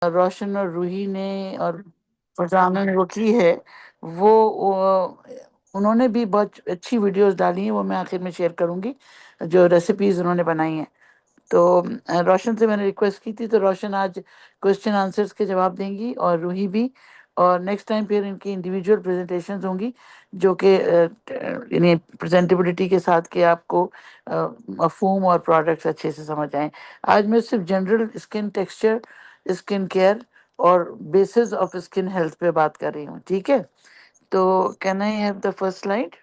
रोशन और रूही ने और फरजाना ने वो की है, उन्होंने भी बहुत अच्छी वीडियोस डाली हैं, वो मैं आखिर में शेयर करूंगी, जो रेसिपीज उन्होंने बनाई हैं। तो रोशन से मैंने रिक्वेस्ट की थी, तो रोशन आज क्वेश्चन आंसर्स के जवाब देंगी और रूही भी। और नेक्स्ट टाइम फिर इनकी इंडिविजुअल प्रेजेंटेशंस होंगी, जो कि यानी प्रेजेंटेबिलिटी के साथ कि आपको मफहूम और प्रोडक्ट्स अच्छे से समझ आए। आज मैं सिर्फ general skin texture, skin care और बेसिस ऑफ स्किन हेल्थ पे बात कर रही हूँ, ठीक है? तो can I have the first slide?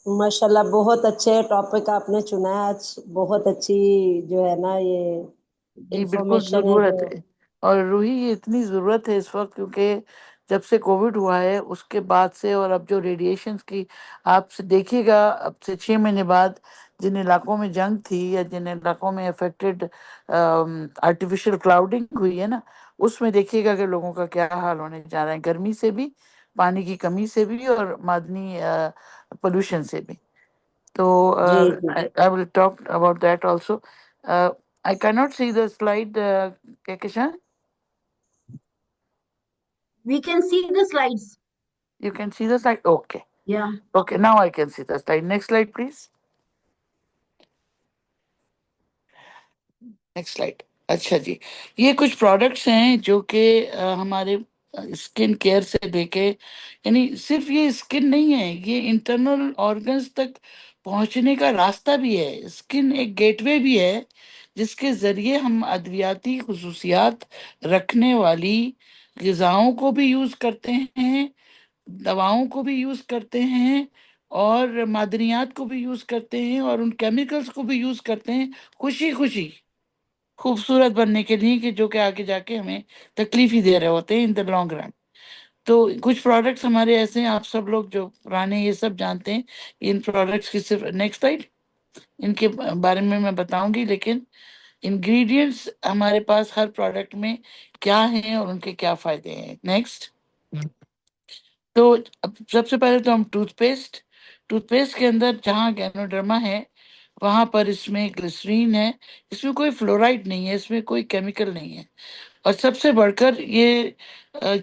माशाल्लाह, बहुत अच्छे टॉपिक आपने चुना है आज। बहुत अच्छी जो है ना ये जी बिल्कुल इंफॉर्मेशन है जरूरत जो। है। और रूही, ये इतनी जरूरत है इस वक्त, क्योंकि जब से कोविड हुआ है उसके बाद से, और अब जो रेडिएशंस की आप देखिएगा, अब से 6 महीने बाद जिन इलाकों में जंग थी या जिन इलाकों में अफेक्टेड आर्टिफिशियल क्लाउडिंग हुई है ना, उसमें देखिएगा कि लोगों का क्या हाल होने जा रहा है, गर्मी से भी, पानी की कमी से भी, और मादनी पोल्यूशन से भी। So जी जी। I will talk about that also. I cannot see the slide, Kekishan. We can see the slides. You can see the slide. Okay. Yeah. Okay. Now I can see the slide. Next slide, please. Next slide. अच्छा जी, ये कुछ products हैं जो कि हमारे skin care से लेके, यानी सिर्फ ये स्किन नहीं है, ये इंटरनल ऑर्गन्स तक पहुंचने का रास्ता भी है। स्किन एक गेटवे भी है, जिसके जरिए हम अद्वियाती खुसूसियात रखने वाली ग़िज़ाओं को भी यूज करते हैं, दवाओं को भी यूज करते हैं, और मादनियात को भी यूज करते हैं, और उन केमिकल्स को भी यूज करते हैं, खुशी खुशी खूबसूरत बनने के लिए, कि जो कि आगे जाके हमें तकलीफ ही दे रहे होते हैं इन द लॉन्ग रन। तो कुछ प्रोडक्ट्स हमारे ऐसे हैं, आप सब लोग जो पुराने ये सब जानते हैं। इन प्रोडक्ट्स की सिर्फ नेक्स्ट स्लाइड, इनके बारे में मैं बताऊंगी, लेकिन इंग्रेडिएंट्स हमारे पास हर प्रोडक्ट में क्या हैं और उनके क्या फायदे हैं। नेक्स्ट। तो अब सबसे पहले तो हम टूथपेस्ट, टूथपेस्ट के अंदर जहाँ गैनोडर्मा है वहां पर इसमें ग्लिसरीन है, इसमें कोई फ्लोराइड नहीं है, इसमें कोई केमिकल नहीं है। और सबसे बढ़कर ये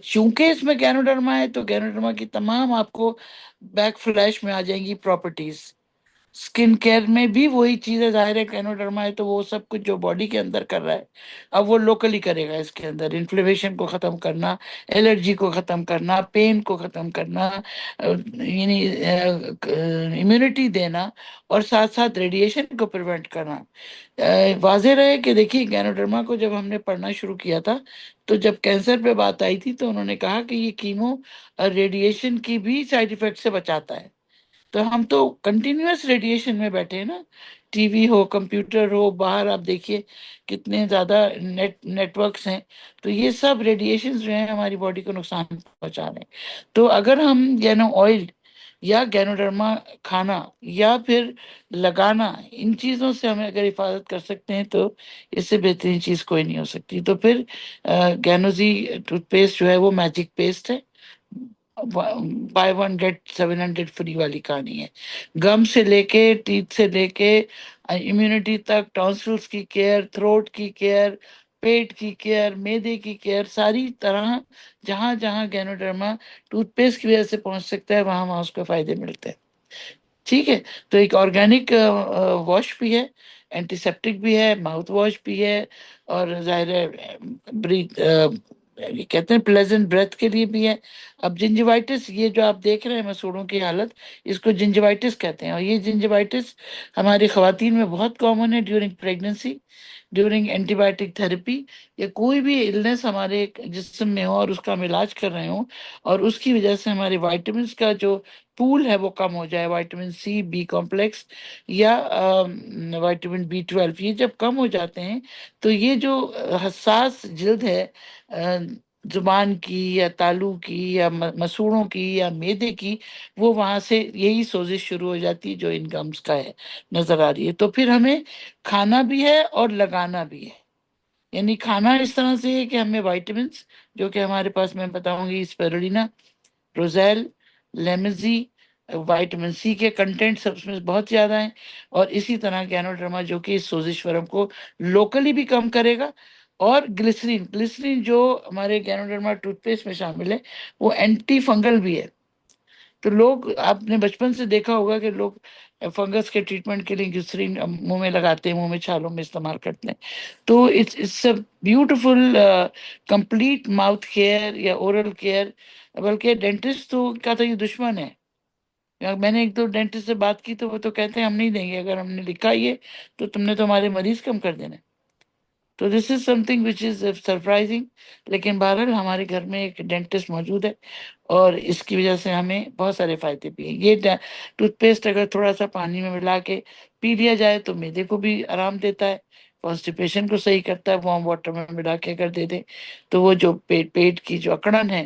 चूंकि इसमें गैनोडर्मा है, तो गैनोडर्मा की तमाम आपको बैक फ्लैश में आ जाएंगी प्रॉपर्टीज। स्किन केयर में भी वही चीज है, जाहिर है कैनोडर्मा है तो वो सब कुछ जो बॉडी के अंदर कर रहा है, अब वो लोकली करेगा। इसके अंदर इन्फ्लेमेशन को खत्म करना, एलर्जी को खत्म करना, पेन को खत्म करना, यानी इम्यूनिटी देना, और साथ साथ रेडिएशन को प्रिवेंट करना। वाज़ेह रहे कि देखिए, गैनोडर्मा को जब हमने पढ़ना शुरू किया था, तो जब कैंसर पे बात आई थी तो उन्होंने कहा कि ये कीमो रेडिएशन की भी साइड इफेक्ट से बचाता है। तो हम तो कंटिन्यूअस रेडिएशन में बैठे हैं ना, टीवी हो, कंप्यूटर हो, बाहर आप देखिए कितने ज्यादा नेटवर्क्स हैं। तो ये सब रेडिएशन जो है हमारी बॉडी को नुकसान पहुंचा रहे हैं। तो अगर हम गैनो ऑयल या गैनोडर्मा खाना या फिर लगाना, इन चीजों से हमें अगर हिफाजत कर सकते हैं, तो इससे बेहतरीन चीज कोई नहीं हो सकती। तो फिर गैनोजी टूथपेस्ट जो है वो मैजिक पेस्ट है, बाय वन गेट 700 फ्री वाली कहानी है। गम से लेके, टीथ से लेके, इम्यूनिटी तक, टॉन्सिल्स की केयर, थ्रोट की केयर, पेट की केयर, मैदे की केयर, सारी तरह जहां जहां गैनोडर्मा टूथपेस्ट की वजह से पहुंच सकता है, वहां वहां उसको फायदे मिलते हैं। ठीक है। तो एक ऑर्गेनिक वॉश भी है, एंटीसेप्टिक भी है, माउथ वॉश भी है, और जाहिर है ब्रीथ, ये कहते हैं प्लेजेंट ब्रेथ के लिए भी है। अब जिंजिवाइटिस, ये जो आप देख रहे हैं मसूड़ों की हालत, इसको जिंजिवाइटिस कहते हैं। और ये जिंजिवाइटिस हमारी खवातीन में बहुत कॉमन है during pregnancy, during antibiotic therapy, या कोई भी इलनेस हमारे जिस्म में हो और उसका हम इलाज कर रहे हो, और उसकी वजह से हमारे वाइटामिन का जो पूल है वो कम हो जाए, विटामिन सी, बी कॉम्प्लेक्स, या विटामिन B12, ये जब कम हो जाते हैं, तो ये जो हसास जिल्द है, अ, जुबान की या तालू की या मसूड़ों की या मैदे की, वो वहां से यही सोजिश शुरू हो जाती है जो इन गम्स का है, नजर आ रही है। तो फिर हमें खाना भी है और लगाना भी है। यानी खाना इस तरह से है कि हमें विटामिन, जो कि हमारे पास मैं बताऊंगी, स्पिरुलिना, रोजेल, लेमजी, विटामिन सी के कंटेंट सब उसमें बहुत ज्यादा है। और इसी तरह गैनोडर्मा, जो कि इस सोजिश वर्म को लोकली भी कम करेगा, और ग्लिसरीन, ग्लिसरीन जो हमारे गैनोडर्मा टूथपेस्ट में शामिल है, वो एंटी फंगल भी है। तो लोग, आपने बचपन से देखा होगा कि लोग फंगस के ट्रीटमेंट के लिए ग्लिसरीन मुंह में लगाते हैं, मुंह में छालों में इस्तेमाल करते हैं। तो it's a beautiful complete mouth care या ओरल केयर। बल्कि डेंटिस्ट तो का तो ये दुश्मन है। मैंने एक दो डेंटिस्ट से बात की तो वो तो कहते हैं हम नहीं देंगे, अगर हमने लिखा ये तो तुमने तो हमारे मरीज कम कर देना। तो this is something which is surprising. लेकिन बहरहाल हमारे घर में एक डेंटिस्ट मौजूद है, और इसकी वजह से हमें बहुत सारे फायदे भी हैं। ये टूथपेस्ट अगर थोड़ा सा पानी में मिला के पी लिया जाए तो मैदे को भी आराम देता है, कॉन्स्टिपेशन को सही करता है। वार्म वाटर में मिला के अगर दे दे तो वो जो पेट पेट की जो अकड़न है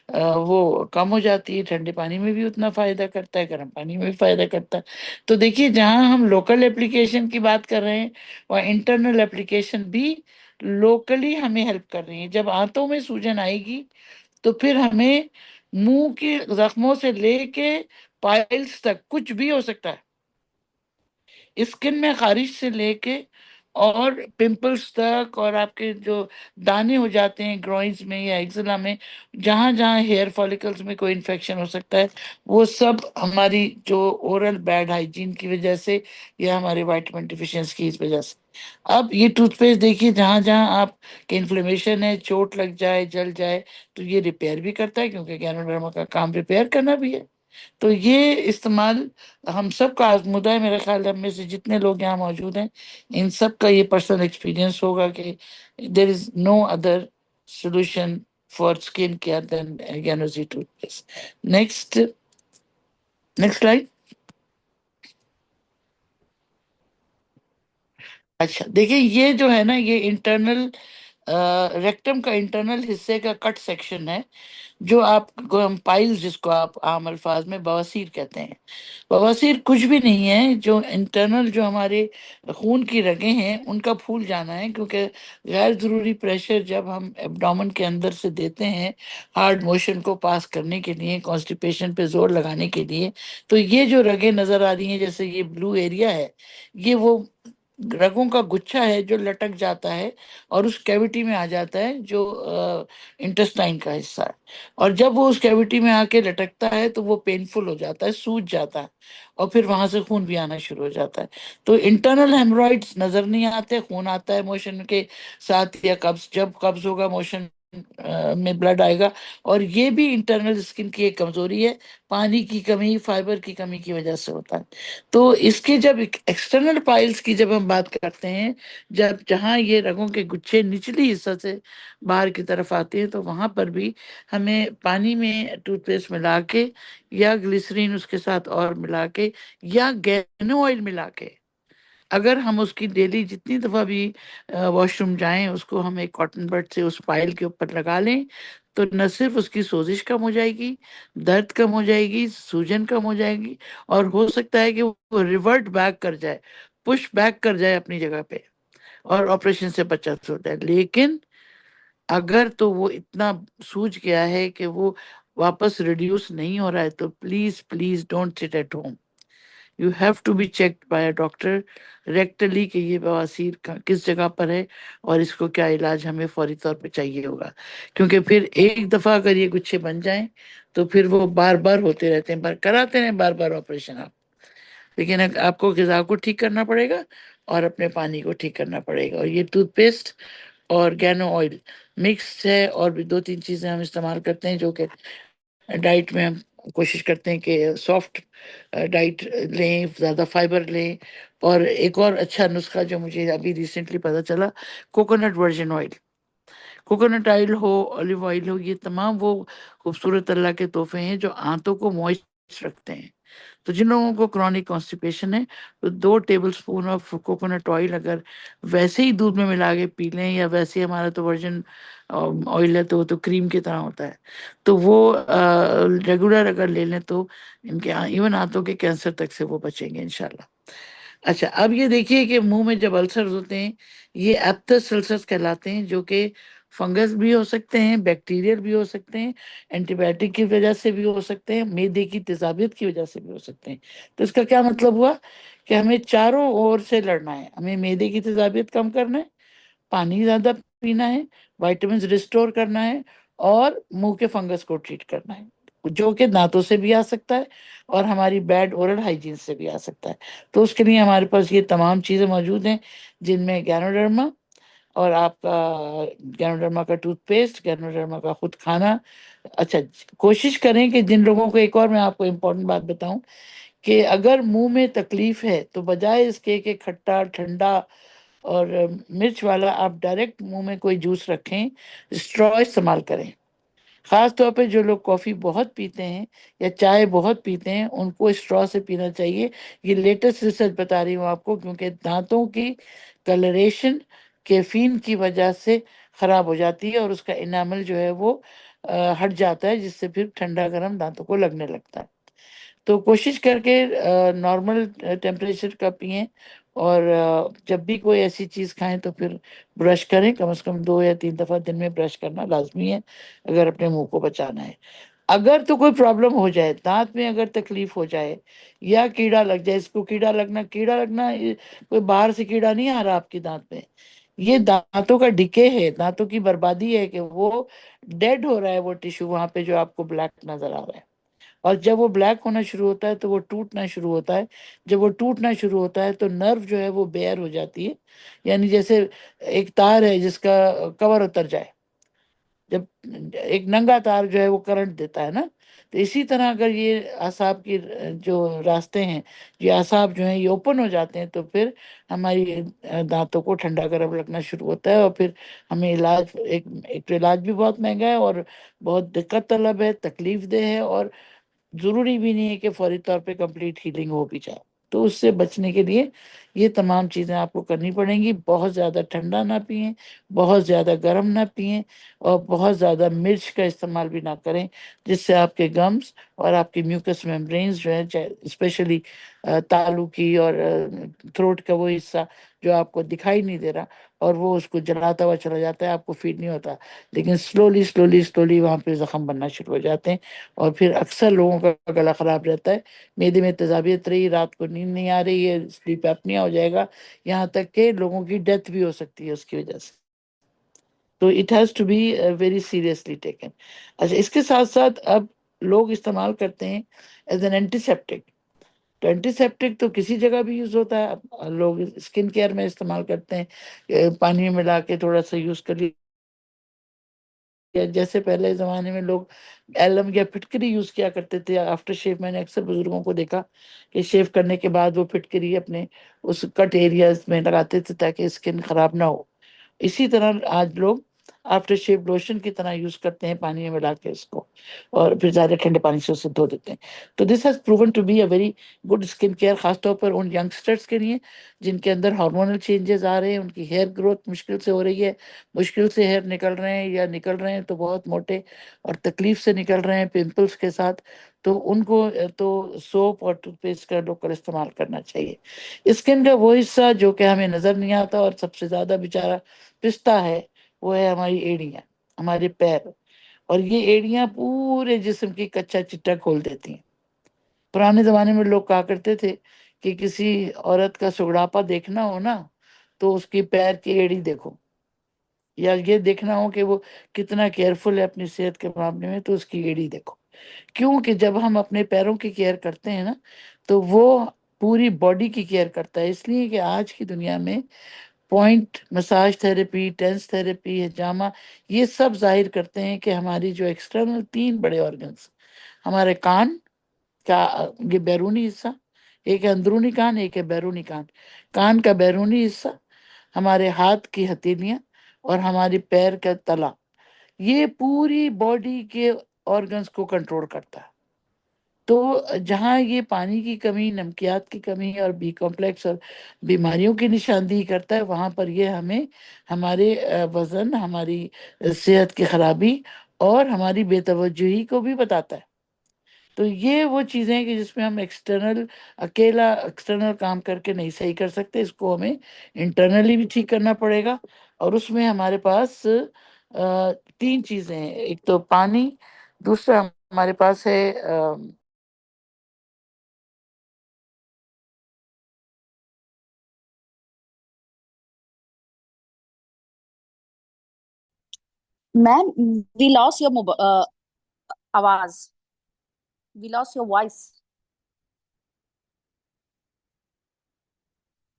वो कम हो जाती है। ठंडे पानी में भी उतना फायदा करता है, गर्म पानी में भी फायदा करता है। तो देखिए, जहां हम लोकल एप्लीकेशन की बात कर रहे हैं, और इंटरनल एप्लीकेशन भी लोकली हमें हेल्प कर रही है। जब आंतों में सूजन आएगी तो फिर हमें मुंह के जख्मों से लेके पाइल्स तक कुछ भी हो सकता है, स्किन में खारिश से लेके और पिंपल्स तक, और आपके जो दाने हो जाते हैं ग्रोइंस में या एक्जिला में, जहां जहां हेयर फॉलिकल्स में कोई इन्फेक्शन हो सकता है, वो सब हमारी जो ओरल बैड हाइजीन की वजह से या हमारे विटामिन डिफिशियंसी की इस वजह से। अब ये टूथपेस्ट देखिए, जहां जहां आप के इन्फ्लेमेशन है, चोट लग जाए, जल जाए, तो ये रिपेयर भी करता है, क्योंकि गैनोडर्मा का काम रिपेयर करना भी है। तो ये इस्तेमाल हम सब का आजमुदा है। मेरे ख्याल में से जितने लोग यहाँ मौजूद हैं, इन सब का ये पर्सनल एक्सपीरियंस होगा कि there is no other solution for skin care than Ganozy toothpaste. Next, next slide. अच्छा देखिए, ये जो है ना, ये इंटरनल रेक्टम का इंटरनल हिस्से का कट सेक्शन है, जो आप पाइल्स, जिसको आप आम अल्फाज में बवासीर कहते हैं। बवासीर कुछ भी नहीं है, जो इंटरनल जो हमारे खून की रगें हैं उनका फूल जाना है। क्योंकि गैर जरूरी प्रेशर जब हम एब्डोमेन के अंदर से देते हैं हार्ड मोशन को पास करने के लिए, कॉन्स्टिपेशन पे जोर लगाने के लिए, तो ये जो रगें नजर आ रही हैं, जैसे ये ब्लू एरिया है, ये वो रगों का गुच्छा है जो लटक जाता है और उस कैविटी में आ जाता है, जो इंटेस्टाइन का हिस्सा है। और जब वो उस कैविटी में आके लटकता है तो वो पेनफुल हो जाता है, सूज जाता है, और फिर वहां से खून भी आना शुरू हो जाता है। तो इंटरनल हेमरॉइड्स नजर नहीं आते, खून आता है मोशन के साथ, या कब्ज, जब कब्ज होगा मोशन में ब्लड आएगा। और ये भी इंटरनल स्किन की एक कमजोरी है, पानी की कमी, फाइबर की कमी की वजह से होता है। तो इसके जब एक्सटर्नल पाइल्स की जब हम बात करते हैं, जब जहां ये रगों के गुच्छे निचली हिस्सा से बाहर की तरफ आते हैं, तो वहां पर भी हमें पानी में टूथपेस्ट मिला के, या ग्लिसरीन उसके साथ और मिला के, या गैनो ऑयल मिला के, अगर हम उसकी डेली जितनी दफा भी वॉशरूम जाएं, उसको हम एक कॉटन बड से उस पाइल के ऊपर लगा लें, तो न सिर्फ उसकी सोजिश कम हो जाएगी, दर्द कम हो जाएगी, सूजन कम हो जाएगी, और हो सकता है कि वो रिवर्ट बैक कर जाए, पुश बैक कर जाए अपनी जगह पे, और ऑपरेशन से बचा सकता है। लेकिन अगर तो वो इतना सूज गया है कि वो वापस रिड्यूस नहीं हो रहा है, तो please please don't sit at home. You have to be checked by a doctor directly कि ये बवासीर किस जगह पर है, और इसको क्या इलाज हमें फौरी तौर पे चाहिए होगा। क्योंकि फिर एक दफा अगर ये गुच्छे बन जाएं तो फिर वो बार बार होते रहते हैं, पर कराते हैं बार बार ऑपरेशन आप। लेकिन आपको गिजा को ठीक करना पड़ेगा, और अपने पानी को ठीक करना पड़ेगा। और ये टूथपेस्ट और गैनो ऑयल मिक्स है, और भी दो तीन चीजें हम इस्तेमाल करते हैं, जो कि डाइट में हम कोशिश करते हैं कि सॉफ्ट डाइट लें, ज़्यादा फाइबर लें। और एक और अच्छा नुस्खा जो मुझे अभी रिसेंटली पता चला, coconut virgin oil. Coconut oil हो, ऑलिव ऑयल हो, ये तमाम वो खूबसूरत अल्लाह के तोहफे हैं जो आंतों को मॉइस्ट रखते हैं। तो जिन लोगों को क्रॉनिक कॉन्स्टिपेशन है, तो 2 table spoon of coconut oil अगर वैसे ही दूध में मिला के पी लें, या वैसे ही हमारा तो वर्जिन ऑयल है तो वो तो क्रीम की तरह होता है, तो वो रेगुलर अगर ले लें तो इनके इवन हाथों के कैंसर तक से वो बचेंगे इंशाल्लाह। अच्छा, अब ये देखिए कि मुंह में जब अल्सर होते हैं, ये एप्थस अल्सर्स कहलाते हैं, जो कि फंगस भी हो सकते हैं, बैक्टीरियल भी हो सकते हैं, एंटीबायोटिक की वजह से भी हो सकते हैं, मैदे की तेजाबियत की वजह से भी हो सकते हैं। तो इसका क्या मतलब हुआ कि हमें चारों ओर से लड़ना है। हमें मैदे की तेजाबियत कम करना है, पानी ज्यादा पीना है, विटामिन रिस्टोर करना है, और मुंह के फंगस को ट्रीट करना है, जो कि दांतों से भी आ सकता है और हमारी बैड ओरल हाइजीन से भी आ सकता है। तो उसके लिए हमारे पास ये तमाम चीज़ें मौजूद हैं, जिनमें गैनोडर्मा और आपका गैनोडर्मा का टूथपेस्ट, गैनोडर्मा का खुद खाना। अच्छा, कोशिश करें कि जिन लोगों को, एक और मैं आपको इम्पोर्टेंट बात बताऊं, कि अगर मुंह में तकलीफ है तो बजाय इसके कि खट्टा ठंडा और मिर्च वाला आप डायरेक्ट मुंह में कोई जूस रखें, स्ट्रॉ इस्तेमाल करें। खास तौर पे जो लोग कॉफ़ी बहुत पीते हैं या चाय बहुत पीते हैं, उनको स्ट्रॉ से पीना चाहिए। ये लेटेस्ट रिसर्च बता रही हूँ आपको, क्योंकि दांतों की कलरेशन कैफीन की वजह से खराब हो जाती है और उसका इनामल जो है वो हट जाता है, जिससे फिर ठंडा गर्म दांतों को लगने लगता है। तो कोशिश करके नॉर्मल टेम्परेचर का पिएं, और जब भी कोई ऐसी चीज़ खाएं तो फिर ब्रश करें, कम से कम 2 या 3 दफ़ा दिन में ब्रश करना लाजमी है, अगर अपने मुंह को बचाना है। अगर तो कोई प्रॉब्लम हो जाए, दांत में अगर तकलीफ हो जाए या कीड़ा लग जाए, इसको कीड़ा लगना कोई बाहर से कीड़ा नहीं आ रहा आपके दांत में, ये दांतों का डिके है, दांतों की बर्बादी है, कि वो डेड हो रहा है वो टिश्यू वहां पे जो आपको ब्लैक नजर आ रहा है। और जब वो ब्लैक होना शुरू होता है तो वो टूटना शुरू होता है। जब वो टूटना शुरू होता है तो नर्व जो है वो बेयर हो जाती है, यानी जैसे एक तार है जिसका कवर उतर जाए, जब एक नंगा तार जो है वो करंट देता है ना, तो इसी तरह अगर ये आसाब की जो रास्ते हैं, ये आसाब जो हैं ये ओपन हो जाते हैं, तो फिर हमारी दांतों को ठंडा गर्म लगना शुरू होता है, और फिर हमें इलाज, एक तो इलाज भी बहुत महंगा है और बहुत दिक्कत तलब है, तकलीफ देह है, और ज़रूरी भी नहीं है कि फौरी तौर पे कंप्लीट हीलिंग हो भी जाए। तो उससे बचने के लिए ये तमाम चीज़ें आपको करनी पड़ेंगी। बहुत ज़्यादा ठंडा ना पिएं, बहुत ज़्यादा गर्म ना पिएं, और बहुत ज़्यादा मिर्च का इस्तेमाल भी ना करें, जिससे आपके गम्स और आपकी म्यूकस मेम्ब्रेन्स जो है, स्पेशली तालू की और थ्रोट का वो हिस्सा जो आपको दिखाई नहीं दे रहा, और वो उसको जलाता हुआ चला जाता है, आपको फील नहीं होता, लेकिन स्लोली स्लोली स्लोली वहाँ पे जख्म बनना शुरू हो जाते हैं, और फिर अक्सर लोगों का गला खराब रहता है, मेदे में तेजाबियत रही, रात को नींद नहीं आ रही है, स्लीप एपनिया हो जाएगा, यहाँ तक के लोगों की डेथ भी हो सकती है उसकी वजह से। तो it has to be very seriously taken. अच्छा, इसके साथ साथ अब लोग इस्तेमाल करते हैं एज एन एंटीसेप्टिक। तो एंटीसेप्टिक तो किसी जगह भी यूज होता है, अब लोग स्किन केयर में इस्तेमाल करते हैं, पानी में मिला के थोड़ा सा यूज कर लिया, जैसे पहले जमाने में लोग एलम या फिटकरी यूज किया करते थे आफ्टर शेव। मैंने अक्सर बुजुर्गों को देखा कि शेव करने के बाद वो फिटकरी अपने उस कट एरियाज में लगाते थे ताकि स्किन खराब ना हो। इसी तरह आज लोग आफ्टर शेव लोशन की तरह यूज करते हैं, पानी में मिला के इसको, और फिर ज़्यादा ठंडे पानी से उसे धो देते हैं। तो this has proven to be a very good skin care, खासतौर पर उन यंगस्टर्स के लिए जिनके अंदर हार्मोनल चेंजेस आ रहे हैं, उनकी हेयर ग्रोथ मुश्किल से हो रही है, मुश्किल से हेयर निकल रहे हैं, या निकल रहे हैं तो बहुत मोटे और तकलीफ से निकल रहे हैं पिंपल्स के साथ। तो उनको तो सोप और टूथपेस्ट का लोकल इस्तेमाल करना चाहिए। स्किन का वो हिस्सा जो कि हमें नज़र नहीं आता और सबसे ज़्यादा बेचारा पिसता है, वो है हमारी एड़ियाँ, हमारे पैर। और ये एड़ियाँ पूरे जिस्म की कच्चा चिट्टा खोल देती हैं। पुराने ज़माने में लोग कहा करते थे कि किसी औरत का सुगड़ापा देखना हो ना, तो उसकी पैर की एड़ी देखो, या ये देखना हो कि वो कितना केयरफुल है अपनी सेहत के मामले में, तो उसकी एड़ी देखो। क्योंकि जब हम अपने पैरों की केयर करते हैं ना, तो वो पूरी बॉडी की केयर करता है। इसलिए कि आज की दुनिया में point massage therapy, TENS therapy, हिजामा, ये सब जाहिर करते हैं कि हमारी जो एक्सटर्नल 3 बड़े ऑर्गन्स, हमारे कान का ये बैरूनी हिस्सा, एक है अंदरूनी कान, एक है बैरूनी कान। कान का बैरूनी हिस्सा, हमारे हाथ की हथेलियां, और हमारी पैर का तला, ये पूरी बॉडी के ऑर्गन्स को कंट्रोल करता है। तो जहाँ ये पानी की कमी, नमकियात की कमी और बी कॉम्प्लेक्स और बीमारियों की निशानदेही करता है, वहाँ पर ये हमें हमारे वजन, हमारी सेहत की खराबी और हमारी बेतवज्जोही को भी बताता है। तो ये वो चीज़ें हैं कि जिसमें हम अकेला एक्सटर्नल काम करके नहीं सही कर सकते, इसको हमें इंटरनली भी ठीक करना पड़ेगा। और उसमें हमारे पास 3 चीज़ें हैं, एक तो पानी, दूसरा हमारे पास है मैम, वी लॉस योर आवाज, we lost your voice.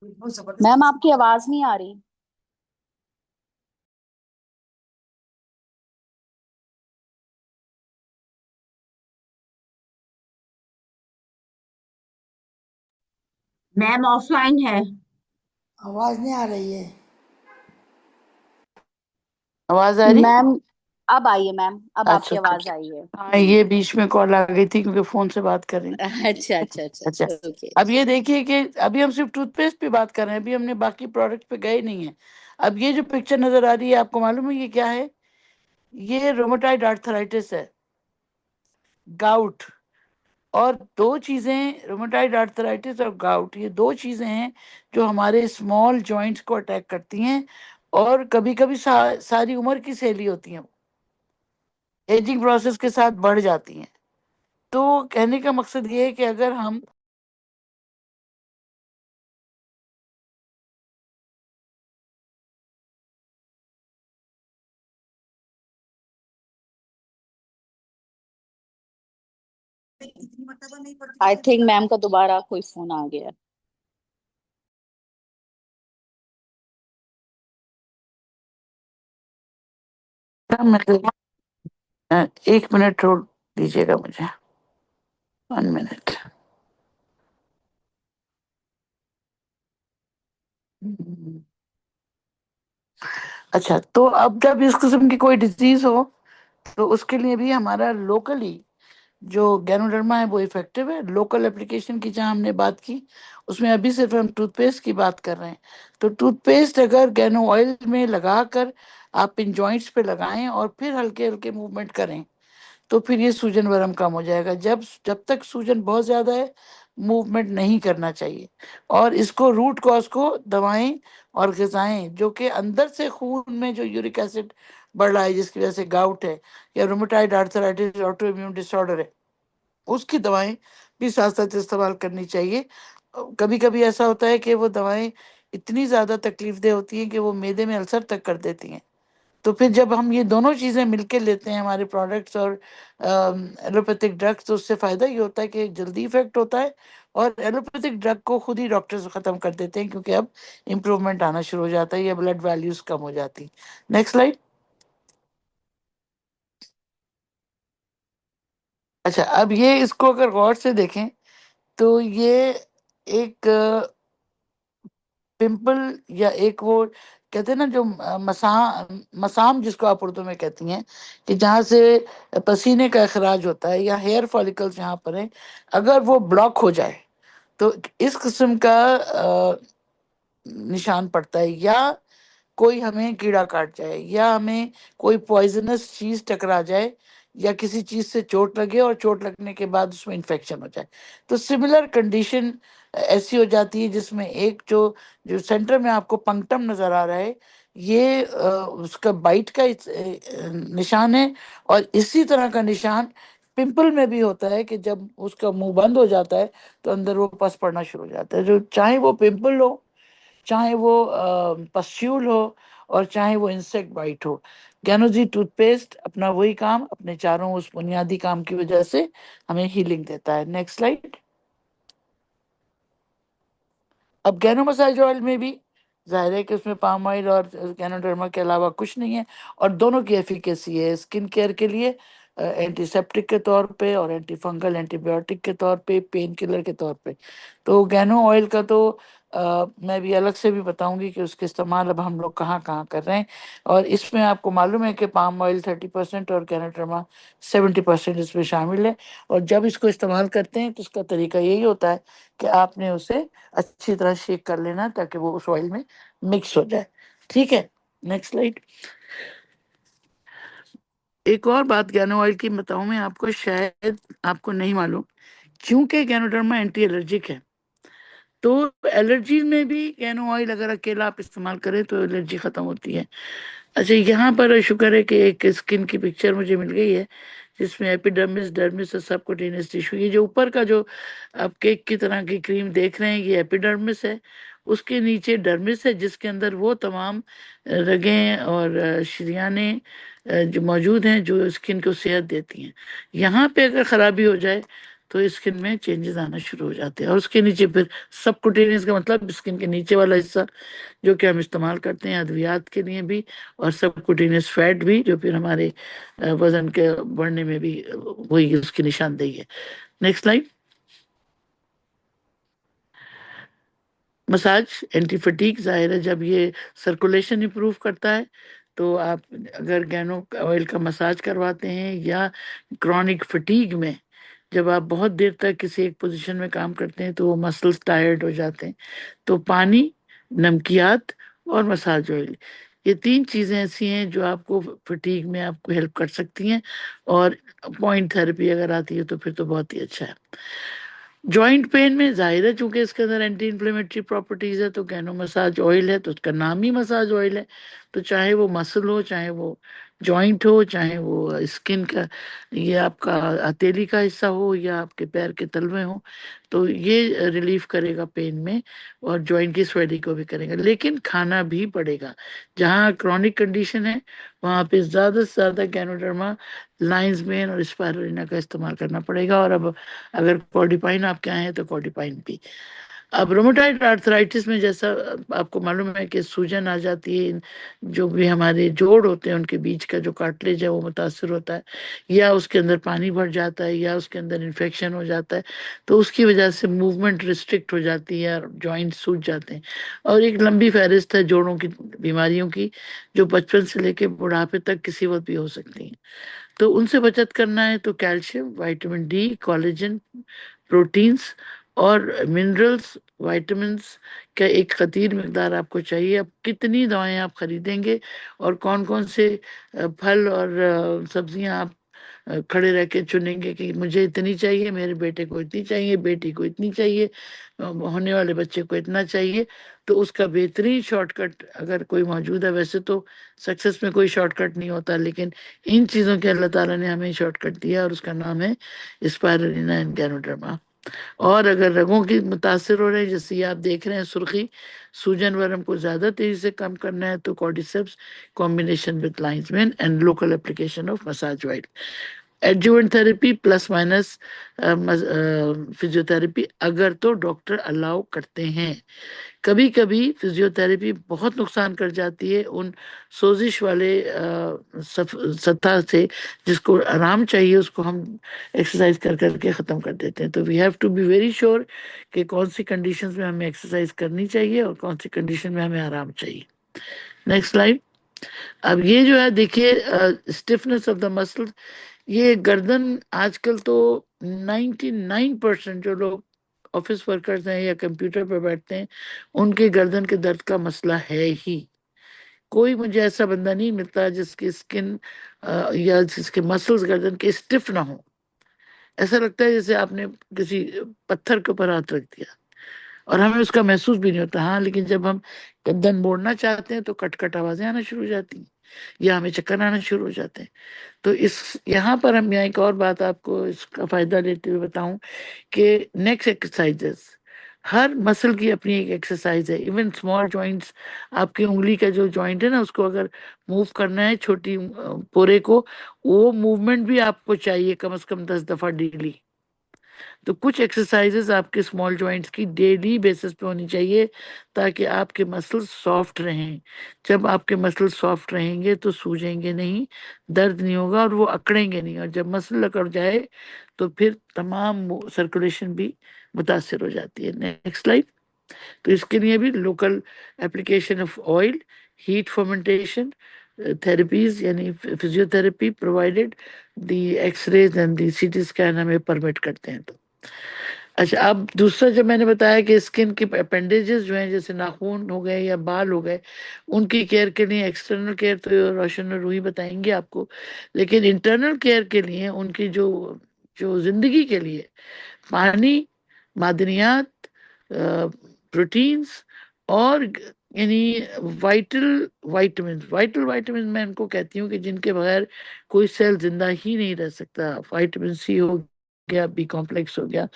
Ma'am, आपकी आवाज नहीं आ रही। मैम ऑफलाइन है। आवाज नहीं आ रही है। आवाज आ रही है? मैम, अब आई है मैम, अब अच्छा आपकी अच्छा आवाज अच्छा। आई है। हाँ, ये बीच में कॉल आ गई थी क्योंकि फोन से बात कर रही थी। अच्छा अच्छा अच्छा अच्छा। अच्छा, ओके। अब ये देखिए कि अभी हम सिर्फ टूथपेस्ट पे बात कर रहे हैं, अभी हमने बाकी प्रोडक्ट पे गए नहीं है। अब ये जो पिक्चर नजर आ रही है, आपको मालूम है ये क्या है? ये रोमेटाइड आर्थराइटिस है, गाउट। और दो चीजें, रोमेटाइड आर्थराइटिस और गाउट, ये दो चीजें हैं जो हमारे स्मॉल जॉइंट्स को अटैक करती हैं, और कभी कभी सारी उम्र की सहेली होती हैं, एजिंग प्रोसेस के साथ बढ़ जाती हैं। तो कहने का मकसद ये है कि अगर हम आई थिंक मैम का दोबारा कोई फोन आ गया। एक मिनट रोक दीजिएगा मुझे, 1 मिनट। अच्छा, तो अब जब इस किस्म की कोई डिजीज हो तो उसके लिए भी हमारा लोकली जो गैनोडर्मा है वो इफेक्टिव है। लोकल एप्लीकेशन की जहां हमने बात की, उसमें अभी सिर्फ हम टूथपेस्ट की बात कर रहे हैं। तो टूथपेस्ट अगर गैनो ऑयल में लगाकर आप इन जॉइंट्स पे लगाएं और फिर हल्के हल्के मूवमेंट करें, तो फिर ये सूजन वरम कम हो जाएगा। जब जब तक सूजन बहुत ज्यादा है, मूवमेंट नहीं करना चाहिए। और इसको रूट कॉज को दवाएं और ग़िज़ाएं जो कि अंदर से खून में जो यूरिक एसिड बढ़ रहा है, जिसकी वजह से गाउट है या rheumatoid arthritis auto immune disorder है, उसकी दवाएं भी साथ साथ इस्तेमाल करनी चाहिए। कभी कभी ऐसा होता है कि वो दवाएं इतनी ज्यादा तकलीफ दे होती हैं कि वो मैदे में अल्सर तक कर देती हैं। तो फिर जब हम ये दोनों चीजें मिलके लेते हैं, हमारे प्रोडक्ट्स और एलोपैथिक ड्रग्स, तो उससे फायदा ये होता है कि जल्दी इफेक्ट होता है, और एलोपैथिक ड्रग को खुद ही डॉक्टर्स खत्म कर देते हैं क्योंकि अब इम्प्रूवमेंट आना शुरू हो जाता है या ब्लड वैल्यूज कम हो जाती। Next slide. अच्छा, अब ये इसको अगर गौर से देखें तो ये एक पिंपल, या एक वो कहते हैं ना जो मसाम जिसको आप उर्दू में कहती हैं, कि जहाँ से पसीने का अखराज होता है, या हेयर फॉलिकल्स जहाँ पर है, अगर वो ब्लॉक हो जाए तो इस किस्म का निशान पड़ता है। या कोई हमें कीड़ा काट जाए, या हमें कोई पॉइजनस चीज टकरा जाए, या किसी चीज से चोट लगे और चोट लगने के बाद उसमें इन्फेक्शन हो जाए, तो सिमिलर कंडीशन ऐसी हो जाती है जिसमें एक जो जो सेंटर में आपको पंक्टम नजर आ रहा है, ये उसका बाइट का निशान है। और इसी तरह का निशान पिंपल में भी होता है कि जब उसका मुंह बंद हो जाता है तो अंदर वो पस पड़ना शुरू हो जाता है, जो चाहे वो पिंपल हो, चाहे वो पस्ट्यूल हो, और चाहे वो इंसेक्ट बाइट हो। गैनोजी टूथपेस्ट अपना वही काम, अपने चारों उस बुनियादी काम की वजह से हमें हीलिंग देता है। Next slide. अब गैनो मसाज ऑयल में भी जाहिर है कि उसमें पाम ऑयल और गैनोडर्मा के अलावा कुछ नहीं है, और दोनों की एफिकेसी है स्किन केयर के लिए, एंटीसेप्टिक के तौर पे और एंटी फंगल एंटीबायोटिक के तौर पे, पेन किलर के तौर पे। तो गैनो ऑयल का तो मैं भी अलग से भी बताऊंगी कि उसके इस्तेमाल अब हम लोग कहाँ कहाँ कर रहे हैं। और इसमें आपको मालूम है कि पाम ऑयल 30% और गैनोडर्मा 70% इसमें शामिल है। और जब इसको इस्तेमाल करते हैं तो उसका तरीका यही होता है कि आपने उसे अच्छी तरह शेक कर लेना ताकि वो उस ऑयल में मिक्स हो जाए। ठीक है, नेक्स्ट स्लाइड। एक और बात गैनो ऑयल की बताऊं मैं आपको, शायद आपको नहीं मालूम, क्योंकि गैनोडर्मा एंटी एलर्जिक है, तो एलर्जी में भी गैनो ऑयल अगर अकेला आप इस्तेमाल करें तो एलर्जी खत्म होती है। अच्छा, यहाँ पर शुक्र है कि एक स्किन की पिक्चर मुझे मिल गई है जिसमें एपिडर्मिस, डर्मिस और सबक्यूटेनियस टिश्यू, ये जो ऊपर का जो आप केक की तरह की क्रीम देख रहे हैं ये एपिडर्मिस है। उसके नीचे डर्मिस है जिसके अंदर वो तमाम रगें और शरियानें जो मौजूद हैं जो स्किन को सेहत देती हैं। यहाँ पे अगर खराबी हो जाए तो स्किन में चेंजेस आना शुरू हो जाते हैं। और उसके नीचे फिर सबकुटेनियस का मतलब स्किन के नीचे वाला हिस्सा जो कि हम इस्तेमाल करते हैं अद्वियात के लिए भी, और सबकुटेनियस फैट भी जो फिर हमारे वजन के बढ़ने में भी वही उसकी निशानदेही है। Next slide. Massage anti fatigue, जाहिर है जब ये सर्कुलेशन इंप्रूव करता है तो आप अगर गैनो ऑयल का मसाज करवाते हैं, या क्रॉनिक फटीग में जब आप बहुत देर तक किसी एक पोजीशन में काम करते हैं तो वो मसल्स टायर्ड हो जाते हैं, तो पानी, नमकियात और मसाज ऑयल, ये तीन चीजें ऐसी हैं जो आपको फटीग में आपको हेल्प कर सकती हैं। और पॉइंट थेरेपी अगर आती है तो फिर तो बहुत ही अच्छा है। जॉइंट पेन में जाहिर है चूंकि इसके अंदर एंटी इन्फ्लेमेटरी प्रॉपर्टीज है, तो गैनो मसाज ऑयल है तो उसका नाम ही मसाज ऑयल है। तो चाहे वो मसल हो, चाहे वो जॉइंट हो, चाहे वो स्किन का ये आपका हथेली का हिस्सा हो, या आपके पैर के तलवे हो, तो ये रिलीफ करेगा पेन में और जॉइंट की स्वेलिंग को भी करेगा। लेकिन खाना भी पड़ेगा। जहाँ क्रॉनिक कंडीशन है वहाँ पे ज्यादा से ज्यादा गैनोडर्मा, लाइंस मेन और स्पायरुलिना का इस्तेमाल करना पड़ेगा। और अब अगर कॉर्डिपाइन आपके यहाँ है तो कॉर्डिपाइन भी। अब रोमेटॉइड आर्थराइटिस में जैसा आपको मालूम है कि सूजन आ जाती है, जो भी हमारे जोड़ होते हैं उनके बीच का जो कार्टिलेज है वो मुतासर होता है, या उसके अंदर पानी भर जाता है, या उसके अंदर इन्फेक्शन हो जाता है, तो उसकी वजह से मूवमेंट रिस्ट्रिक्ट हो जाती है और जॉइंट सूज जाते हैं। और एक लंबी फहरिस्त है जोड़ों की बीमारियों की, जो बचपन से लेकर बुढ़ापे तक किसी वक्त भी हो सकती हैं। तो उनसे बचत करना है तो calcium, vitamin D, collagen, proteins और मिनरल्स, विटामिन्स का एक खतीर मिकदार आपको चाहिए। अब कितनी दवाएं आप खरीदेंगे और कौन कौन से फल और सब्जियां आप खड़े रह के चुनेंगे कि मुझे इतनी चाहिए, मेरे बेटे को इतनी चाहिए, बेटी को इतनी चाहिए, होने वाले बच्चे को इतना चाहिए, तो उसका बेहतरीन शॉर्टकट अगर कोई मौजूद है, वैसे तो सक्सेस में कोई शॉर्टकट नहीं होता, लेकिन इन चीज़ों के अल्लाह ताला ने हमें शॉर्टकट दिया और उसका नाम है स्पाइरुलिना एंड गैनोडर्मा। और अगर रगों की मुतासर हो रहे हैं, जैसे ये आप देख रहे हैं सुर्खी, सूजन वरम को ज्यादा तेजी से कम करना है तो cordyceps combination with lion's mane and local application of massage oil. Adjuvant therapy plus minus physiotherapy अगर तो डॉक्टर अलाउ करते हैं। कभी कभी फिजियोथेरेपी बहुत नुकसान कर जाती है उन सोजिश वाले सतह से, जिसको आराम चाहिए उसको हम एक्सरसाइज कर करके ख़त्म कर देते हैं। तो we have to be very sure कि कौन सी कंडीशंस में हमें एक्सरसाइज करनी चाहिए और कौन सी कंडीशन में हमें आराम चाहिए। Next slide. अब ये जो है देखिए, स्टिफनेस ऑफ द मसल, ये गर्दन आजकल तो 99% जो लोग ऑफिस वर्कर्स हैं या कंप्यूटर पर बैठते हैं उनके गर्दन के दर्द का मसला है ही। कोई मुझे ऐसा बंदा नहीं मिलता जिसकी स्किन या जिसके मसल्स गर्दन के स्टिफ ना हो। ऐसा लगता है जैसे आपने किसी पत्थर के ऊपर हाथ रख दिया, और हमें उसका महसूस भी नहीं होता। हाँ, लेकिन जब हम गर्दन मोड़ना चाहते हैं तो कट आवाजें आना शुरू हो जाती हैं, या हमें चक्कर आना शुरू हो जाते हैं। तो इस यहाँ पर हम यहाँ एक और बात आपको इसका फायदा लेते हुए बताऊं कि नेक्स्ट एक्सरसाइजेस, हर मसल की अपनी एक एक्सरसाइज है। इवन स्मॉल जॉइंट्स, आपकी उंगली का जो जॉइंट है ना उसको अगर मूव करना है, छोटी पोरे को, वो मूवमेंट भी आपको चाहिए कम से कम 10 दफा डेली। तो कुछ एक्सरसाइजेस आपके स्मॉल जॉइंट्स की डेली बेसिस पे होनी चाहिए ताकि आपके मसल्स सॉफ्ट रहें। जब आपके मसल्स सॉफ्ट रहेंगे तो सूजेंगे नहीं, दर्द नहीं होगा और वो अकड़ेंगे नहीं। और जब मसल अकड़ जाए तो फिर तमाम सर्कुलेशन भी मुतासर हो जाती है। Next slide. तो इसके लिए भी local application of oil, heat fermentation therapies यानी physiotherapy provided, the X-rays and the CT scan हमें परमिट करते हैं। तो अच्छा, अब दूसरा जो मैंने बताया कि स्किन के अपेंडेजेस जो हैं जैसे नाखून हो गए या बाल हो गए, उनकी केयर के लिए एक्सटर्नल केयर तो रोशन और रूही बताएंगे आपको, लेकिन इंटरनल केयर के लिए उनकी जो जो जिंदगी के लिए पानी, मादनियात, प्रोटीन्स और यानी वाइटल वाइटमिन मैं इनको कहती हूँ कि जिनके बगैर कोई सेल जिंदा ही नहीं रह सकता। विटामिन सी हो गया, बी कॉम्प्लेक्स हो गया,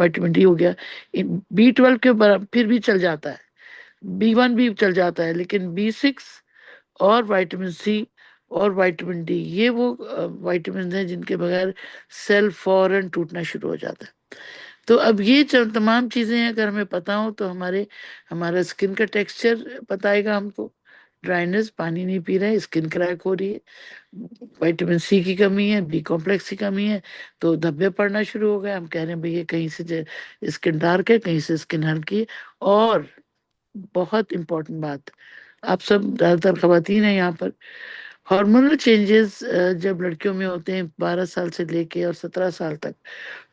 विटामिन डी हो गया, B12 के बराबर फिर भी चल जाता है, B1 भी चल जाता है, लेकिन B6 और विटामिन सी और विटामिन डी, ये वो विटामिन हैं जिनके बगैर सेल फौरन टूटना शुरू हो जाता है। तो अब ये तमाम चीजें अगर हमें पता हो तो हमारा स्किन का टेक्सचर बताएगा हमको। ड्राइनेस, पानी नहीं पी रहे हैं, स्किन क्रैक हो रही है, विटामिन सी की कमी है, बी कॉम्प्लेक्स की कमी है, तो धब्बे पड़ना शुरू हो गए। हम कह रहे हैं भैया कहीं से स्किन डार्क है, कहीं से स्किन हल्की है। और बहुत इंपॉर्टेंट बात, आप सब ज्यादातर खवातीन हैं यहाँ पर, हार्मोनल चेंजेस जब लड़कियों में होते हैं 12 साल से लेके और 17 साल तक,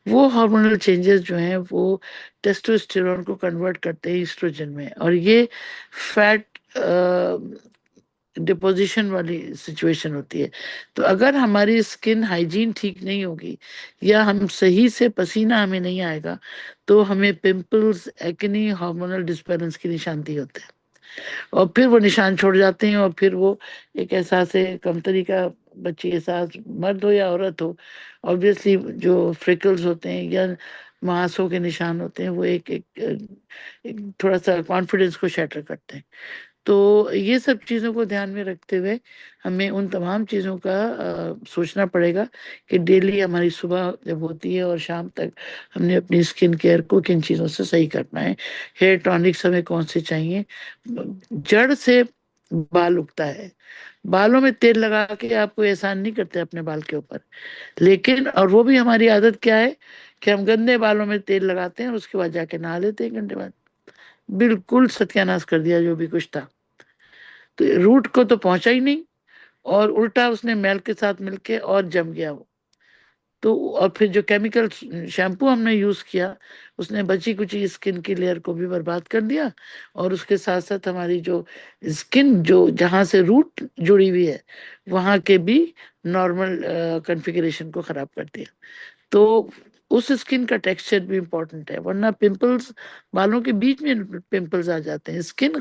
वो हार्मोनल चेंजेस जो हैं वो टेस्टोस्टेरोन को कन्वर्ट करते हैं ईस्ट्रोजन में, और ये फैट डिपोजिशन वाली सिचुएशन होती है। तो अगर हमारी स्किन हाइजीन ठीक नहीं होगी या हम सही से पसीना हमें नहीं आएगा, तो हमें पिंपल्स, एक्ने, हार्मोनल डिसबैलेंस की निशानी होते हैं। और फिर वो निशान छोड़ जाते हैं, और फिर वो एक एहसास है कमतरी का, बच्ची एहसास, मर्द हो या औरत हो, ऑब्वियसली जो फ्रिकल्स होते हैं या महासों के निशान होते हैं, वो एक थोड़ा सा कॉन्फिडेंस को शैटर करते हैं। तो ये सब चीज़ों को ध्यान में रखते हुए हमें उन तमाम चीज़ों का सोचना पड़ेगा कि डेली हमारी सुबह जब होती है और शाम तक हमने अपनी स्किन केयर को किन चीज़ों से सही करना है। हेयर टॉनिक्स हमें कौन से चाहिए। जड़ से बाल उगता है, बालों में तेल लगा के आप कोई एहसान नहीं करते अपने बाल के ऊपर, लेकिन और वो भी हमारी आदत क्या है कि हम गंदे बालों में तेल लगाते हैं और उसके बाद जाके नहा लेते हैं घंटे बाद। बिल्कुल सत्यानाश कर दिया जो भी कुछ था। तो रूट को तो पहुंचा ही नहीं, और उल्टा उसने मैल के साथ मिलके और जम गया वो। तो और फिर जो केमिकल शैम्पू हमने यूज किया, उसने बची कुची स्किन की लेयर को भी बर्बाद कर दिया, और उसके साथ साथ हमारी जो स्किन जो जहां से रूट जुड़ी हुई है वहां के भी नॉर्मल कॉन्फ़िगरेशन को खराब कर दिया। तो उस स्किन का टेक्सचर भी इम्पोर्टेंट है, वरना पिंपल्स, बालों के बीच में पिंपल्स आ जाते हैं, स्किन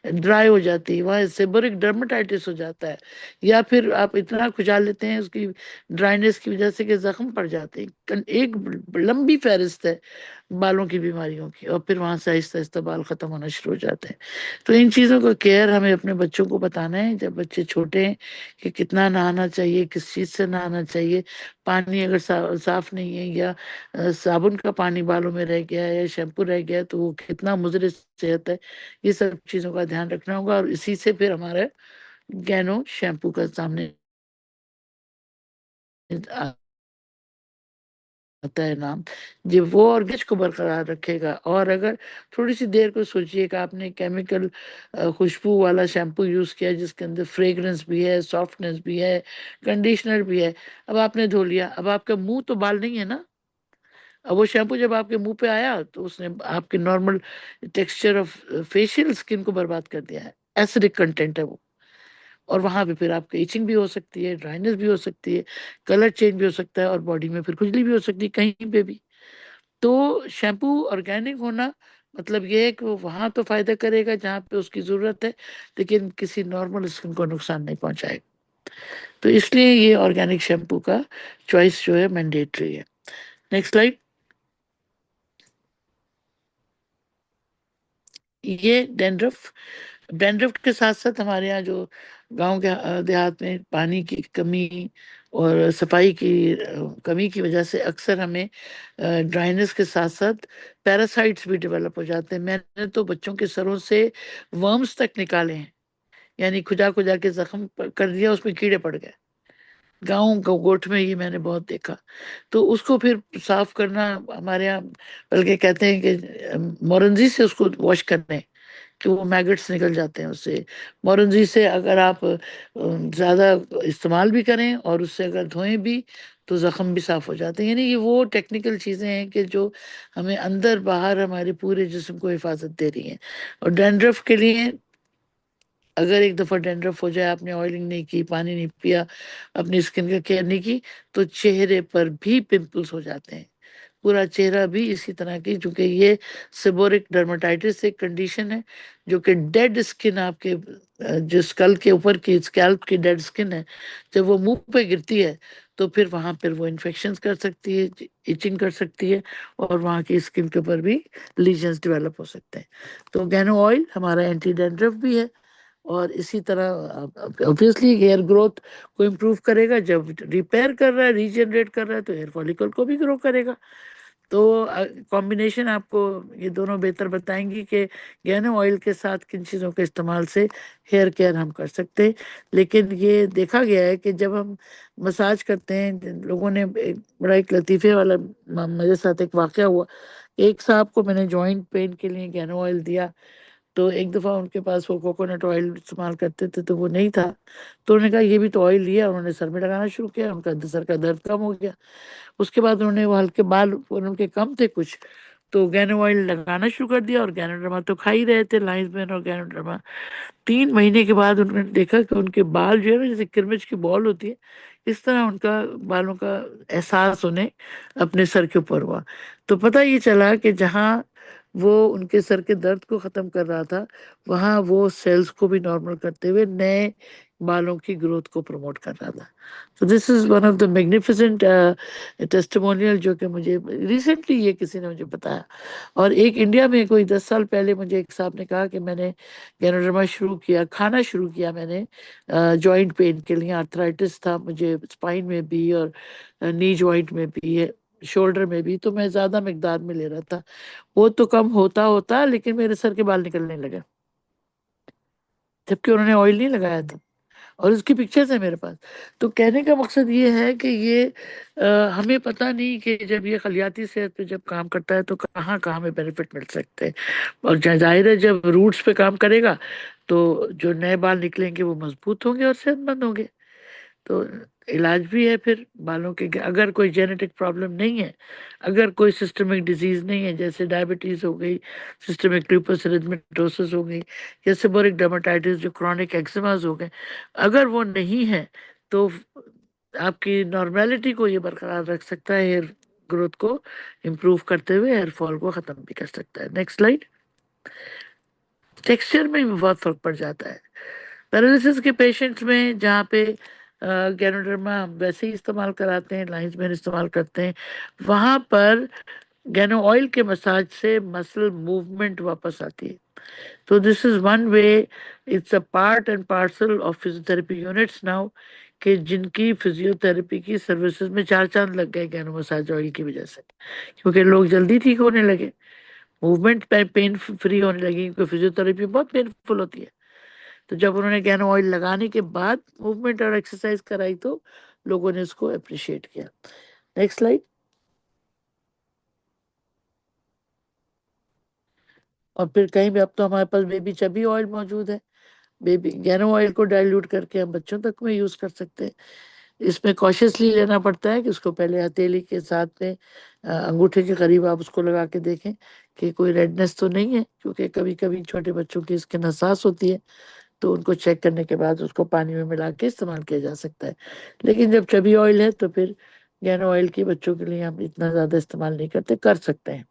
ड्राई हो जाती है, वहाँ सेबोरिक डर्मेटाइटिस हो जाता है, या फिर आप इतना खुजाल लेते हैं उसकी ड्राइनेस की वजह से कि जख्म पड़ जाते हैं। एक लंबी फहरिस्त है बालों की बीमारियों की, और फिर वहां से आहिस्ता आहिस्ता बाल खत्म होना शुरू हो जाते हैं। तो इन चीज़ों का केयर हमें अपने बच्चों को बताना है जब बच्चे छोटे हैं, कि कितना नहाना चाहिए, किस चीज़ से नहाना चाहिए। पानी अगर साफ नहीं है, या साबुन का पानी बालों में रह गया है या शैम्पू रह गया है, तो वो कितना मुज़र सेहत है। ये सब चीज़ों का ध्यान रखना होगा, और इसी से फिर हमारे गैनो शैम्पू का सामने आता है नाम, जब वो ऑर्गेज को बरकरार रखेगा। और अगर थोड़ी सी देर को सोचिए कि आपने केमिकल खुशबू वाला शैम्पू यूज किया जिसके अंदर फ्रेग्रेंस भी है, सॉफ्टनेस भी है, कंडीशनर भी है, अब आपने धो लिया, अब आपका मुंह तो बाल नहीं है ना। अब वो शैम्पू जब आपके मुंह पे आया तो उसने आपके normal texture of facial skin को बर्बाद कर दिया है, एसिडिक कंटेंट है वो। और वहां पे फिर आपको इचिंग भी हो सकती है, ड्राइनेस भी हो सकती है, कलर चेंज भी हो सकता है, और बॉडी में फिर खुजली भी हो सकती है कहीं पे भी। तो शैम्पू ऑर्गेनिक होना मतलब ये है कि वो वहां तो फायदा करेगा जहाँ पे उसकी जरूरत है, लेकिन किसी नॉर्मल स्किन को नुकसान नहीं पहुंचाएगा। तो इसलिए ये ऑर्गेनिक शैम्पू का चॉइस जो है मैंडेटरी है। Next slide. ये डैंड्रफ, डैंड्रफ के साथ साथ हमारे यहाँ जो गांव के देहात में पानी की कमी और सफाई की कमी की वजह से अक्सर हमें ड्राइनेस के साथ साथ पैरासाइट्स भी डेवलप हो जाते हैं। मैंने तो बच्चों के सरों से वर्म्स तक निकाले हैं, यानी खुजा खुजा के जख्म कर दिया, उसमें कीड़े पड़ गए। गाँव गोठ में ये मैंने बहुत देखा। तो उसको फिर साफ करना हमारे यहाँ, बल्कि कहते हैं कि मोरंजी से उसको वॉश करने, कि वो मैगट्स निकल जाते हैं उससे। मोरंजी से अगर आप ज़्यादा इस्तेमाल भी करें और उससे अगर धोएं भी, तो ज़ख्म भी साफ़ हो जाते हैं। यानी ये वो टेक्निकल चीज़ें हैं कि जो हमें अंदर बाहर हमारे पूरे जिस्म को हिफाजत दे रही हैं। और डैंड्रफ के लिए, अगर एक दफ़ा डैंड्रफ हो जाए, आपने ऑयलिंग नहीं की, पानी नहीं पिया, अपनी स्किन का केयर नहीं की, तो चेहरे पर भी पिंपल्स हो जाते हैं, पूरा चेहरा भी इसी तरह की। चूंकि ये सेबोरिक डर्मेटाइटिस एक कंडीशन है जो कि डेड स्किन आपके जो स्कल के ऊपर की स्कैल्प की डेड स्किन है, जब वो मुंह पे गिरती है तो फिर वहां पर वो इन्फेक्शंस कर सकती है, इचिंग कर सकती है, और वहां की स्किन के ऊपर भी लीजन्स डेवलप हो सकते हैं। तो गैनो ऑयल हमारा एंटी डैंड्रफ भी है, और इसी तरह ऑब्वियसली हेयर ग्रोथ को इम्प्रूव करेगा। जब रिपेयर कर रहा है, रीजनरेट कर रहा है, तो हेयर फॉलिकल को भी ग्रो करेगा। तो कॉम्बिनेशन आपको ये दोनों बेहतर बताएंगी कि गैनो ऑयल के साथ किन चीज़ों के इस्तेमाल से हेयर केयर हम कर सकते हैं। लेकिन ये देखा गया है कि जब हम मसाज करते हैं, लोगों ने बड़ा एक लतीफ़े वाला मेरे साथ एक वाक़या हुआ। एक साहब को मैंने जॉइंट पेन के लिए गैनो ऑयल दिया, तो एक दफ़ा उनके पास वो कोकोनट ऑयल इस्तेमाल करते थे तो वो नहीं था। तो उन्होंने कहा ये भी तो ऑयल लिया, उन्होंने सर में लगाना शुरू किया, उनका सर का दर्द कम हो गया। उसके बाद उन्होंने वो हल्के बाल उनके कम थे कुछ, तो गैनो ऑयल लगाना शुरू कर दिया। और गैनोडर्मा तो खा ही रहे थे, लाइंस मैन और गैनोडर्मा। 3 महीने के बाद उन्होंने देखा कि उनके बाल जो है ना, जैसे किरमिच की बॉल होती है, इस तरह उनका बालों का एहसास उन्हें अपने सर के ऊपर हुआ। तो पता ये चला कि जहाँ वो उनके सर के दर्द को ख़त्म कर रहा था, वहाँ वो सेल्स को भी नॉर्मल करते हुए नए बालों की ग्रोथ को प्रमोट कर रहा था। तो this is one of the magnificent testimonial जो कि मुझे रिसेंटली ये किसी ने मुझे बताया। और एक इंडिया में कोई 10 साल पहले मुझे एक साहब ने कहा कि मैंने गैनोडर्मा शुरू किया, खाना शुरू किया मैंने जॉइंट पेन के लिए। आर्थराइटिस था मुझे स्पाइन में भी और नी जॉइंट में भी, शोल्डर में भी, तो मैं ज़्यादा मिकदार में ले रहा था। वो तो कम होता होता, लेकिन मेरे सर के बाल निकलने लगे, जबकि उन्होंने ऑयल नहीं लगाया था। और उसकी पिक्चर्स है मेरे पास। तो कहने का मकसद ये है कि ये हमें पता नहीं कि जब ये खलियाती सेहत पे जब काम करता है तो कहाँ कहाँ हमें बेनिफिट मिल सकते हैं। और जाहिर है जब रूट्स पे काम करेगा तो जो नए बाल निकलेंगे वो मजबूत होंगे और सेहतमंद होंगे। तो इलाज भी है फिर बालों के। अगर कोई जेनेटिक प्रॉब्लम नहीं है, अगर कोई सिस्टमिक डिजीज नहीं है, जैसे डायबिटीज हो गई, सिस्टमिक लूपस एरिथमेटोसिस हो गई, या सेबोरिक डर्माटाइटिस जो क्रॉनिक एक्जिमास हो गए, अगर वो नहीं है तो आपकी नॉर्मेलिटी को ये बरकरार रख सकता है, हेयर ग्रोथ को इम्प्रूव करते हुए हेयर फॉल को ख़त्म भी कर सकता है। Next slide. टेक्सचर में भी बहुत फर्क पड़ जाता है पैरालिसिस के पेशेंट्स में, जहाँ पे गैनोडर्मा हम वैसे ही इस्तेमाल कराते हैं, लाइंस में इस्तेमाल करते हैं, वहाँ पर गैनो ऑयल के मसाज से मसल मूवमेंट वापस आती है। तो this is one way, it's a part and parcel of physiotherapy units now, कि जिनकी फिजियोथेरेपी की सर्विसेज में 4 चांद लग गए गैनो मसाज ऑयल की वजह से, क्योंकि लोग जल्दी ठीक होने लगे, मूवमेंट पेन फ्री होने लगी, क्योंकि फिजियोथेरेपी बहुत पेनफुल होती है। तो जब उन्होंने गैनो ऑयल लगाने के बाद मूवमेंट और एक्सरसाइज कराई तो लोगों ने उसको अप्रिशिएट किया। Next slide. और फिर कहीं भी अब तो हमारे पास बेबी चबी ऑयल मौजूद है। बेबी गैनो ऑयल को डाइल्यूट करके हम बच्चों तक में यूज कर सकते हैं। इसमें कॉशियसली लेना पड़ता है कि उसको पहले हथेली के साथ में अंगूठे के करीब आप उसको लगा के देखें कि कोई रेडनेस तो नहीं है, क्योंकि कभी कभी छोटे बच्चों की स्किन हसास होती है, तो उनको चेक करने के बाद उसको पानी में मिला के इस्तेमाल किया जा सकता है। लेकिन जब चबी ऑयल है तो फिर गैनो ऑयल की बच्चों के लिए हम इतना ज़्यादा इस्तेमाल नहीं करते, कर सकते हैं।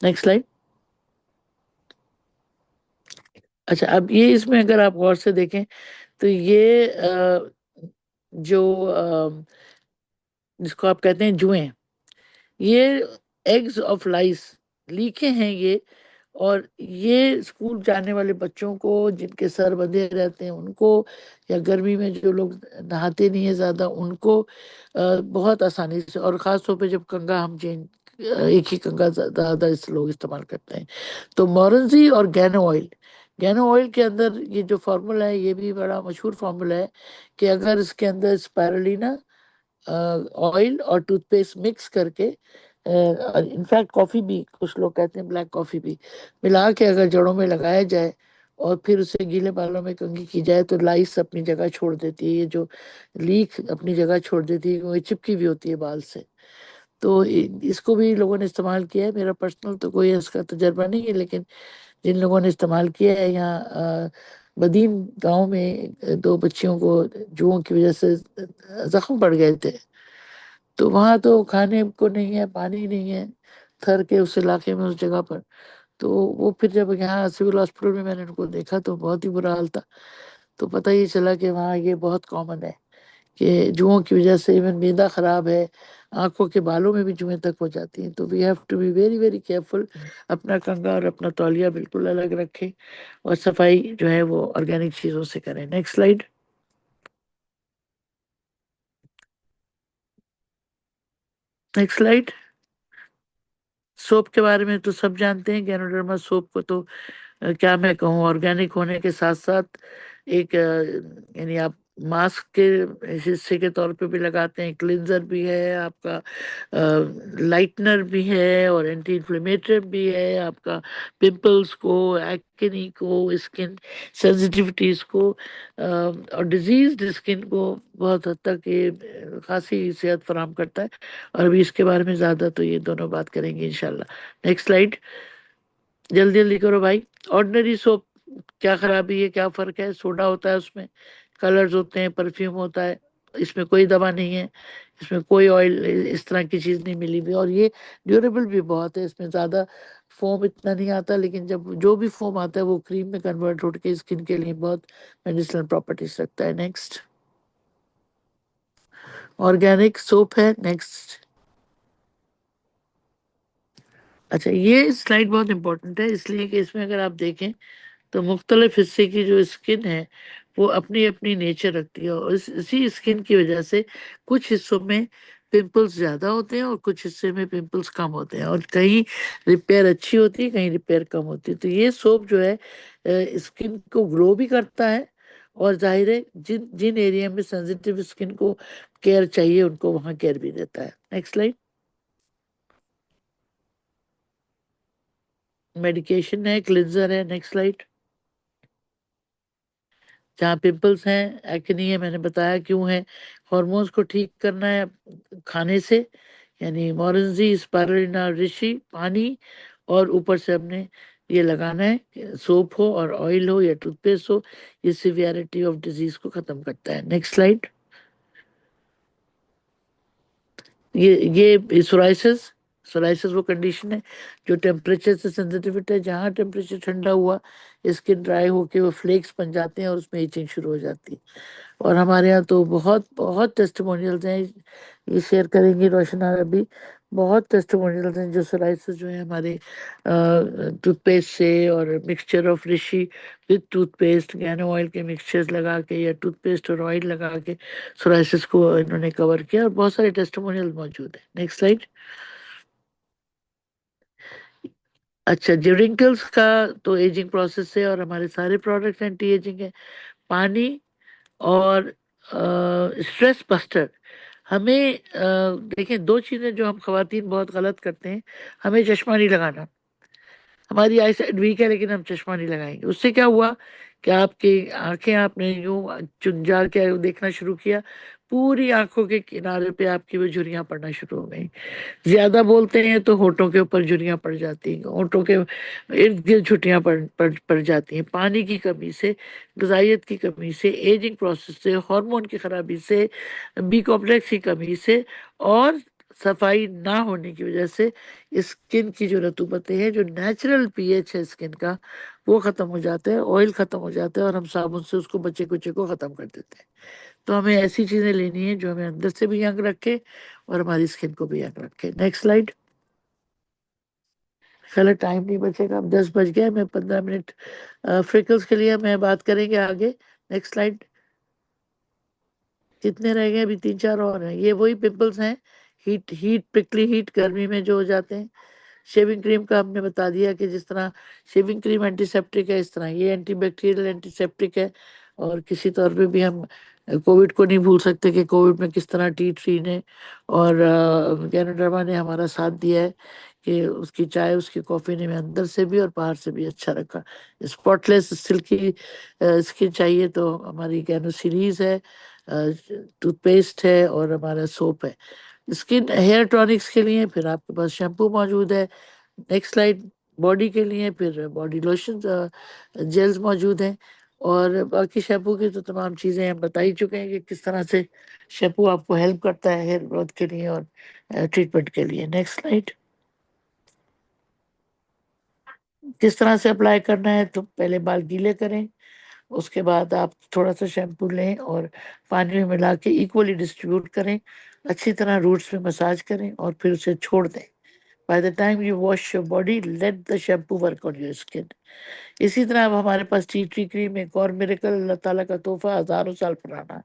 Next slide. अच्छा, अब ये इसमें अगर आप गौर से देखें तो ये जो जिसको आप कहते हैं जुएं, ये एग्स ऑफ लाइस लिखे हैं ये। और ये स्कूल जाने वाले बच्चों को जिनके सर बंधे रहते हैं उनको, या गर्मी में जो लोग नहाते नहीं है ज़्यादा उनको बहुत आसानी से, और ख़ास तौर पे जब कंघा हम चेंज एक ही कंघा ज़्यादा इस लोग इस्तेमाल करते हैं। तो मोरेंसी और गैनो ऑयल के अंदर ये जो फार्मूला है ये भी बड़ा मशहूर फार्मूला है, कि अगर इसके अंदर स्पायरुलिना ऑयल और टूथपेस्ट मिक्स करके, इनफैक्ट कॉफ़ी भी, कुछ लोग कहते हैं ब्लैक कॉफ़ी भी मिला के अगर जड़ों में लगाया जाए और फिर उसे गीले बालों में कंघी की जाए तो लाइस अपनी जगह छोड़ देती है। ये जो लीक अपनी जगह छोड़ देती है क्योंकि चिपकी हुई होती है बाल से। तो इसको भी लोगों ने इस्तेमाल किया है। मेरा पर्सनल तो कोई इसका तजर्बा नहीं है, लेकिन जिन लोगों ने इस्तेमाल किया है, यहाँ बदीन गांव में 2 बच्चियों को जुओं की वजह से जख्म पड़ गए थे। तो वहां तो खाने को नहीं है, पानी नहीं है, थर के उस इलाके में, उस जगह पर। तो वो फिर जब यहाँ सिविल हॉस्पिटल में मैंने उनको देखा तो बहुत ही बुरा हाल था। तो पता ही चला कि वहाँ ये बहुत कॉमन है कि जुओं की वजह से इवन मैदा खराब है, आंखों के बालों में भी जुएं तक हो जाती हैं। तो we have to be very very careful. अपना कंघा और अपना तौलिया बिल्कुल अलग रखें और सफाई जो है वो ऑर्गेनिक चीजों से करें। Next slide. Next slide. Soap के बारे में तो सब जानते हैं, गैनोडर्मा सोप को तो क्या मैं कहूँ, ऑर्गेनिक होने के साथ साथ एक यानी आप मास्क के हिस्से के तौर पे भी लगाते हैं, क्लिंजर भी है आपका, लाइटनर भी है और एंटी इन्फ्लेमेटरी भी है आपका, पिंपल्स को, एक्ने को, स्किन सेंसिटिविटीज को और डिजीज स्किन को बहुत हद तक ये खासी सेहत फराहम करता है। और अभी इसके बारे में ज्यादा तो ये दोनों बात करेंगे इंशाल्लाह। Next slide. जल्दी जल्दी करो भाई। ऑर्डिनरी सोप क्या खराबी है, क्या फर्क है? सोडा होता है उसमें, कलर्स होते हैं, परफ्यूम होता है, इसमें कोई दवा नहीं है, इसमें कोई ऑयल इस तरह की चीज नहीं मिली हुई, और ये ड्यूरेबल भी बहुत है। इसमें ज्यादा फोम इतना नहीं आता, लेकिन जब जो भी फोम आता है वो क्रीम में कन्वर्ट होकर स्किन के लिए बहुत मेडिसिनल प्रॉपर्टीज रखता है। नेक्स्ट। ऑर्गेनिक सोप है। नेक्स्ट। अच्छा, ये स्लाइड बहुत इंपॉर्टेंट है इसलिए कि इसमें अगर आप देखें तो मुख्तलिफ हिस्से की जो स्किन है वो अपनी अपनी नेचर रखती है, और इसी स्किन की वजह से कुछ हिस्सों में पिंपल्स ज्यादा होते हैं और कुछ हिस्से में पिंपल्स कम होते हैं, और कहीं रिपेयर अच्छी होती है, कहीं रिपेयर कम होती है। तो ये सोप जो है स्किन को ग्लो भी करता है, और जाहिर है जिन जिन एरिया में सेंसिटिव स्किन को केयर चाहिए उनको वहां केयर भी देता है। Next slide. मेडिकेशन है, क्लिंजर है। Next slide. जहाँ पिंपल्स हैं, एक्ने है, मैंने बताया क्यों है। हॉर्मोन्स को ठीक करना है खाने से, यानी मोरेंजी, स्पारुलिना, ऋषि, पानी, और ऊपर से हमने ये लगाना है, सोप हो और ऑयल हो या टूथपेस्ट हो, ये सिवियरिटी ऑफ डिजीज को खत्म करता है। Next slide. ये सोराइसिस। सोराइसिस वो कंडीशन है जो टेम्परेचर से सेंसिटिविटी है, जहाँ टेम्परेचर ठंडा हुआ स्किन ड्राई होके वो फ्लेक्स बन जाते हैं और उसमें इचिंग शुरू हो जाती है। और हमारे यहाँ तो बहुत बहुत टेस्टिमोनियल्स हैं, ये शेयर करेंगी रोशना अभी। बहुत टेस्टिमोनियल्स हैं जो सोराइसिस जो है हमारे टूथपेस्ट से और mixture of Rishi with toothpaste, गैनो oil के मिक्सचर्स लगा के या टूथपेस्ट और ऑयल लगा के सोराइसिस को इन्होंने कवर किया, और बहुत सारे टेस्टिमोनियल मौजूद है। Next slide. अच्छा, जो रिंकल्स का तो एजिंग प्रोसेस है और हमारे सारे प्रोडक्ट्स एंटी एजिंग है। पानी और स्ट्रेस बस्टर। हमें देखें, दो चीजें जो हम खवातीन बहुत गलत करते हैं, हमें चश्मा नहीं लगाना। हमारी आई साइड वीक है लेकिन हम चश्मा नहीं लगाएंगे, उससे क्या हुआ कि आपकी आंखें, आपने यूं चुन जा के देखना शुरू किया, पूरी आंखों के किनारे पे आपकी वो झुर्रियां पड़ना शुरू हो गई। ज्यादा बोलते हैं तो होठों के ऊपर झुर्रियां पड़ जाती हैं, होठों के इर्द गिर्द छुट्टियां पड़ जाती हैं, पानी की कमी से, ग़िज़ाइयत की कमी से, एजिंग प्रोसेस से, हार्मोन की खराबी से, बी कॉम्प्लेक्स की कमी से, और सफाई ना होने की वजह से स्किन की जो रतूबतें हैं, जो नेचुरल पीएच है स्किन का, वो खत्म हो जाता है, ऑयल खत्म हो जाता है, और हम साबुन से उसको बच्चे कुचे को खत्म कर देते हैं। तो हमें ऐसी चीजें लेनी है जो हमें अंदर से भी यंग रखे और हमारी स्किन को भी यंग रखे। Next slide. चलो, टाइम नहीं बचेगा, अब 10 बज गए, मैं 15 मिनट फ्रिकल्स के लिए मैं बात करेंगे आगे। Next slide. कितने रह गए? अभी 3 4 और हैं। ये वही पिंपल्स हैं, हीट हीट पिकली हीट, गर्मी में जो हो जाते हैं। शेविंग क्रीम का हमने बता दिया कि जिस तरह शेविंग क्रीम एंटीसेप्टिक है, इस तरह ये एंटीबैक्टीरियल एंटीसेप्टिक है। और किसी तौर पे भी हम कोविड को नहीं भूल सकते कि कोविड में किस तरह टी ट्री ने और गैनोडर्मा ने हमारा साथ दिया है, कि उसकी चाय, उसकी कॉफ़ी ने हमें अंदर से भी और बाहर से भी अच्छा रखा। स्पॉटलेस सिल्की स्किन चाहिए तो हमारी गैनो सीरीज है, टूथपेस्ट है और हमारा सोप है। स्किन हेयर टॉनिक्स के लिए फिर आपके पास शैम्पू मौजूद है। Next slide. बॉडी के लिए फिर बॉडी लोशन जेल्स मौजूद हैं, और बाकी शैम्पू की तो तमाम चीज़ें हम बता ही चुके हैं कि किस तरह से शैम्पू आपको हेल्प करता है हेयर ग्रोथ के लिए और ट्रीटमेंट के लिए। Next slide. किस तरह से अप्लाई करना है? तो पहले बाल गीले करें, उसके बाद आप थोड़ा सा शैम्पू लें और पानी में मिला के इक्वली डिस्ट्रीब्यूट करें, अच्छी तरह रूट्स में मसाज करें और फिर उसे छोड़ दें। By the time you wash your body, let the shampoo work on your skin. इसी तरह अब हमारे पास टी ट्री क्रीम, एक और मिरेकल, अल्लाह ताला का तोहफा, हजारों साल पुराना।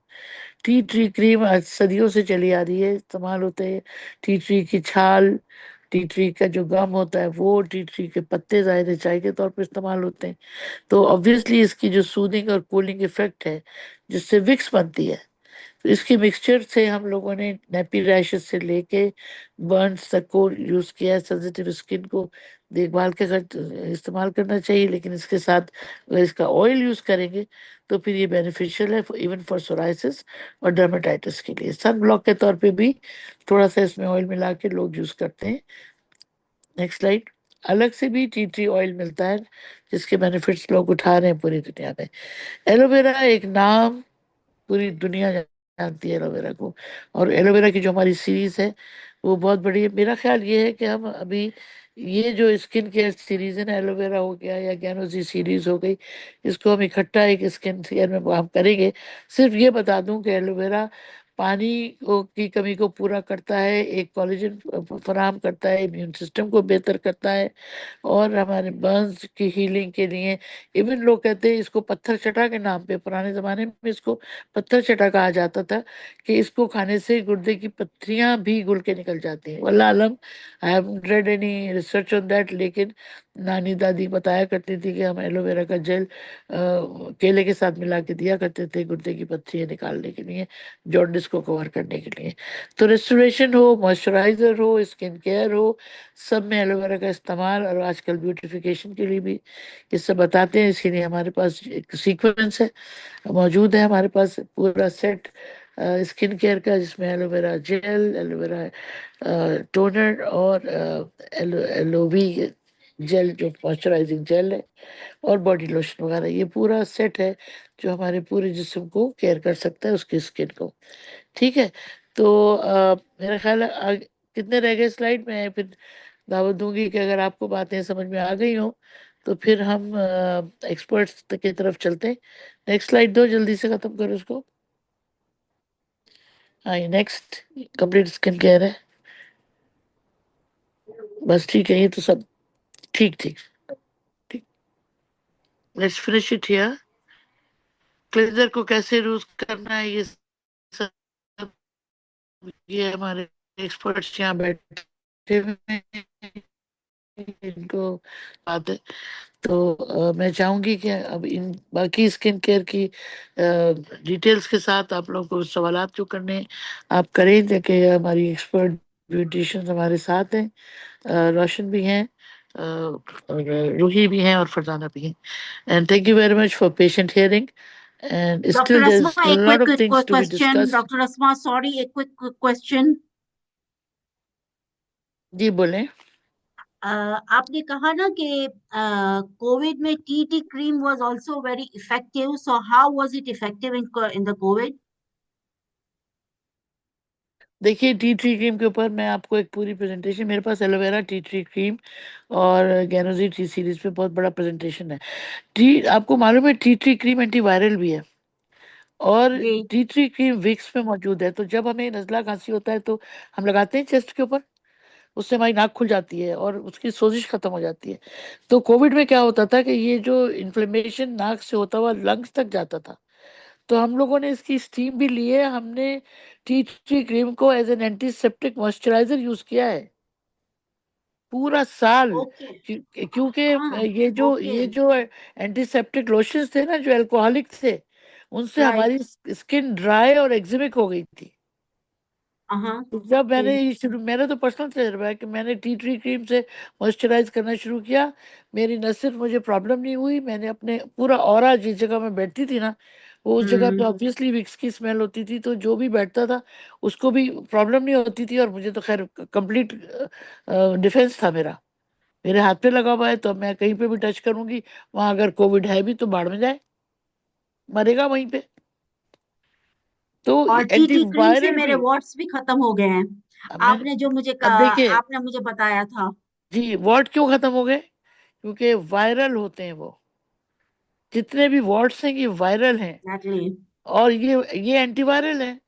टी ट्री क्रीम आज सदियों से चली आ रही है, इस्तेमाल होते हैं। टी ट्री की छाल, टी ट्री का जो गम होता है वो, टी ट्री के पत्ते ज़ाहिर है चाय के तौर पर इस्तेमाल होते हैं। तो ऑब्वियसली इसकी जो सूदिंग और कूलिंग इफेक्ट है, जिससे विक्स बनती है, तो इसके मिक्सचर से हम लोगों ने नेपी रैशेस से लेके बर्न्स तक को यूज़ किया है। सेंसिटिव स्किन को देखभाल के इस्तेमाल करना चाहिए, लेकिन इसके साथ अगर इसका ऑयल यूज़ करेंगे तो फिर ये बेनिफिशियल है इवन फॉर सोराइसिस और डर्मेटाइटिस के लिए। सन ब्लॉक के तौर पे भी थोड़ा सा इसमें ऑयल मिला के लोग यूज़ करते हैं। Next slide. अलग से भी टी ट्री ऑयल मिलता है जिसके बेनिफिट्स लोग उठा रहे हैं पूरी दुनिया में। एलोवेरा एक नाम, पूरी दुनिया जानती है एलोवेरा को। और एलोवेरा की जो हमारी सीरीज है वो बहुत बड़ी है। मेरा ख्याल ये है कि हम अभी ये जो स्किन केयर सीरीज है ना, एलोवेरा हो गया या गैनोजी सीरीज हो गई, इसको हम इकट्ठा एक स्किन केयर में हम करेंगे। सिर्फ ये बता दूं कि एलोवेरा पानी की कमी को पूरा करता है, एक कोलेजन फराहम करता है, इम्यून सिस्टम को बेहतर करता है, और हमारे बर्न्स की हीलिंग के लिए। इवन लोग कहते हैं इसको पत्थर चटा के नाम पे, पुराने जमाने में इसको पत्थर चटा कहा जाता था, कि इसको खाने से गुर्दे की पत्थरियां भी घुल के निकल जाती हैं। वल्लाह आलम, I haven't read any research on that, लेकिन नानी दादी बताया करती थी कि हम एलोवेरा का जेल केले के साथ मिला के दिया करते थे गुर्दे की पत्थरियां निकालने के लिए, जॉन्डिस को कवर करने के लिए। तो रेस्टोरेशन हो, मॉइस्चराइजर हो, स्किन केयर हो, सब में एलोवेरा का इस्तेमाल, और आजकल ब्यूटिफिकेशन के लिए भी ये सब बताते हैं। इसीलिए हमारे पास एक सीक्वेंस है, मौजूद है हमारे पास पूरा सेट स्किन केयर का, जिसमें एलोवेरा जेल, एलोवेरा टोनर और एलोवी जेल जो मॉइस्चराइजिंग जेल है, और बॉडी लोशन वगैरह, ये पूरा सेट है जो हमारे पूरे जिस्म को केयर कर सकता है, उसकी स्किन को। ठीक है। तो मेरा ख्याल है कितने रह गए स्लाइड में, फिर दावत दूंगी कि अगर आपको बातें समझ में आ गई हो तो फिर हम एक्सपर्ट्स की तरफ चलते हैं। नेक्स्ट स्लाइड दो, जल्दी से खत्म करो उसको। हाँ, ये नेक्स्ट कंप्लीट स्किन केयर है। बस ठीक है, ये तो सब ठीक ठीक ठीक। Let's finish it here. Cleanser को कैसे यूज करना है, ये सब ये हमारे एक्सपर्ट्स यहाँ बैठे हुए हैं, इनको बात है। तो मैं चाहूंगी कि अब इन बाकी स्किन केयर की डिटेल्स के साथ आप लोगों को सवालात जो करने हैं, आप करें, ताकि हमारी एक्सपर्ट ब्यूटिशियंस हमारे साथ हैं। रोशन भी हैं, और रूही भी हैं, और फरजाना भी हैं। And thank you very much for patient hearing, and Dr. Still there Asma, is a lot quick, of quick things to be question. Discussed. Dr. Asma, sorry, a quick question. जी बोलें। आपने कहा ना कि कोविड में tea cream was also very effective. So how was it effective in the Covid? देखिए, tea tree cream के ऊपर मैं आपको एक पूरी प्रेजेंटेशन, मेरे पास एलोवेरा टी ट्री क्रीम और गैनोजी टी सीरीज पे बहुत बड़ा प्रेजेंटेशन है। टी, आपको मालूम है टी ट्री क्रीम एंटीवायरल भी है, और जी. टी ट्री क्रीम विक्स में मौजूद है। तो जब हमें नजला खांसी होता है तो हम लगाते हैं चेस्ट के ऊपर, उससे हमारी नाक खुल जाती है और उसकी सोजिश खत्म हो जाती है। तो कोविड में क्या होता था कि ये जो इन्फ्लेमेशन नाक से होता हुआ लंग्स तक जाता था, तो हम लोगों ने इसकी स्टीम भी ली है। हमने टी ट्री क्रीम को as an antiseptic moisturiser use किया है पूरा साल। ओके. क्योंकि हाँ. ओके. ये जो एंटीसेप्टिक लोशंस थे ना, जो अल्कोहलिक थे, उनसे राइट. हमारी स्किन ड्राई और एक्जिमिक हो गई थी। हाँ. तो जब जी. मैंने ये शुरू, मेरा तो पर्सनल तजर्बा है कि मैंने टी ट्री क्रीम से मॉइस्चराइज करना शुरू किया, मेरी न सिर्फ मुझे प्रॉब्लम नहीं हुई, मैंने अपने पूरा ऑरा, जिस जगह मैं बैठती थी ना, वो उस जगह पे हम्म. ऑब्वियसली विक्स की स्मेल होती थी, तो जो भी बैठता था उसको भी प्रॉब्लम नहीं होती थी, और मुझे तो खैर कंप्लीट डिफेंस था मेरा। मेरे हाथ पे लगा हुआ है, तो मैं कहीं पे भी टच करूंगी, वहां अगर कोविड है भी तो बाढ़ में जाए, मरेगा वहीं पे। तो और टी क्रीम से एंटीवायरल मेरे भी। वॉट्स भी खत्म हो गए हैं. अब मैं आपने जो मुझे अब कहा, देखिए आपने मुझे बताया था. जी, वर्ड क्यों खत्म हो गए, क्योंकि वायरल होते हैं वो। जितने भी वॉर्ड्स हैं ये वायरल हैं Exactly. और ये एंटीवायरल है,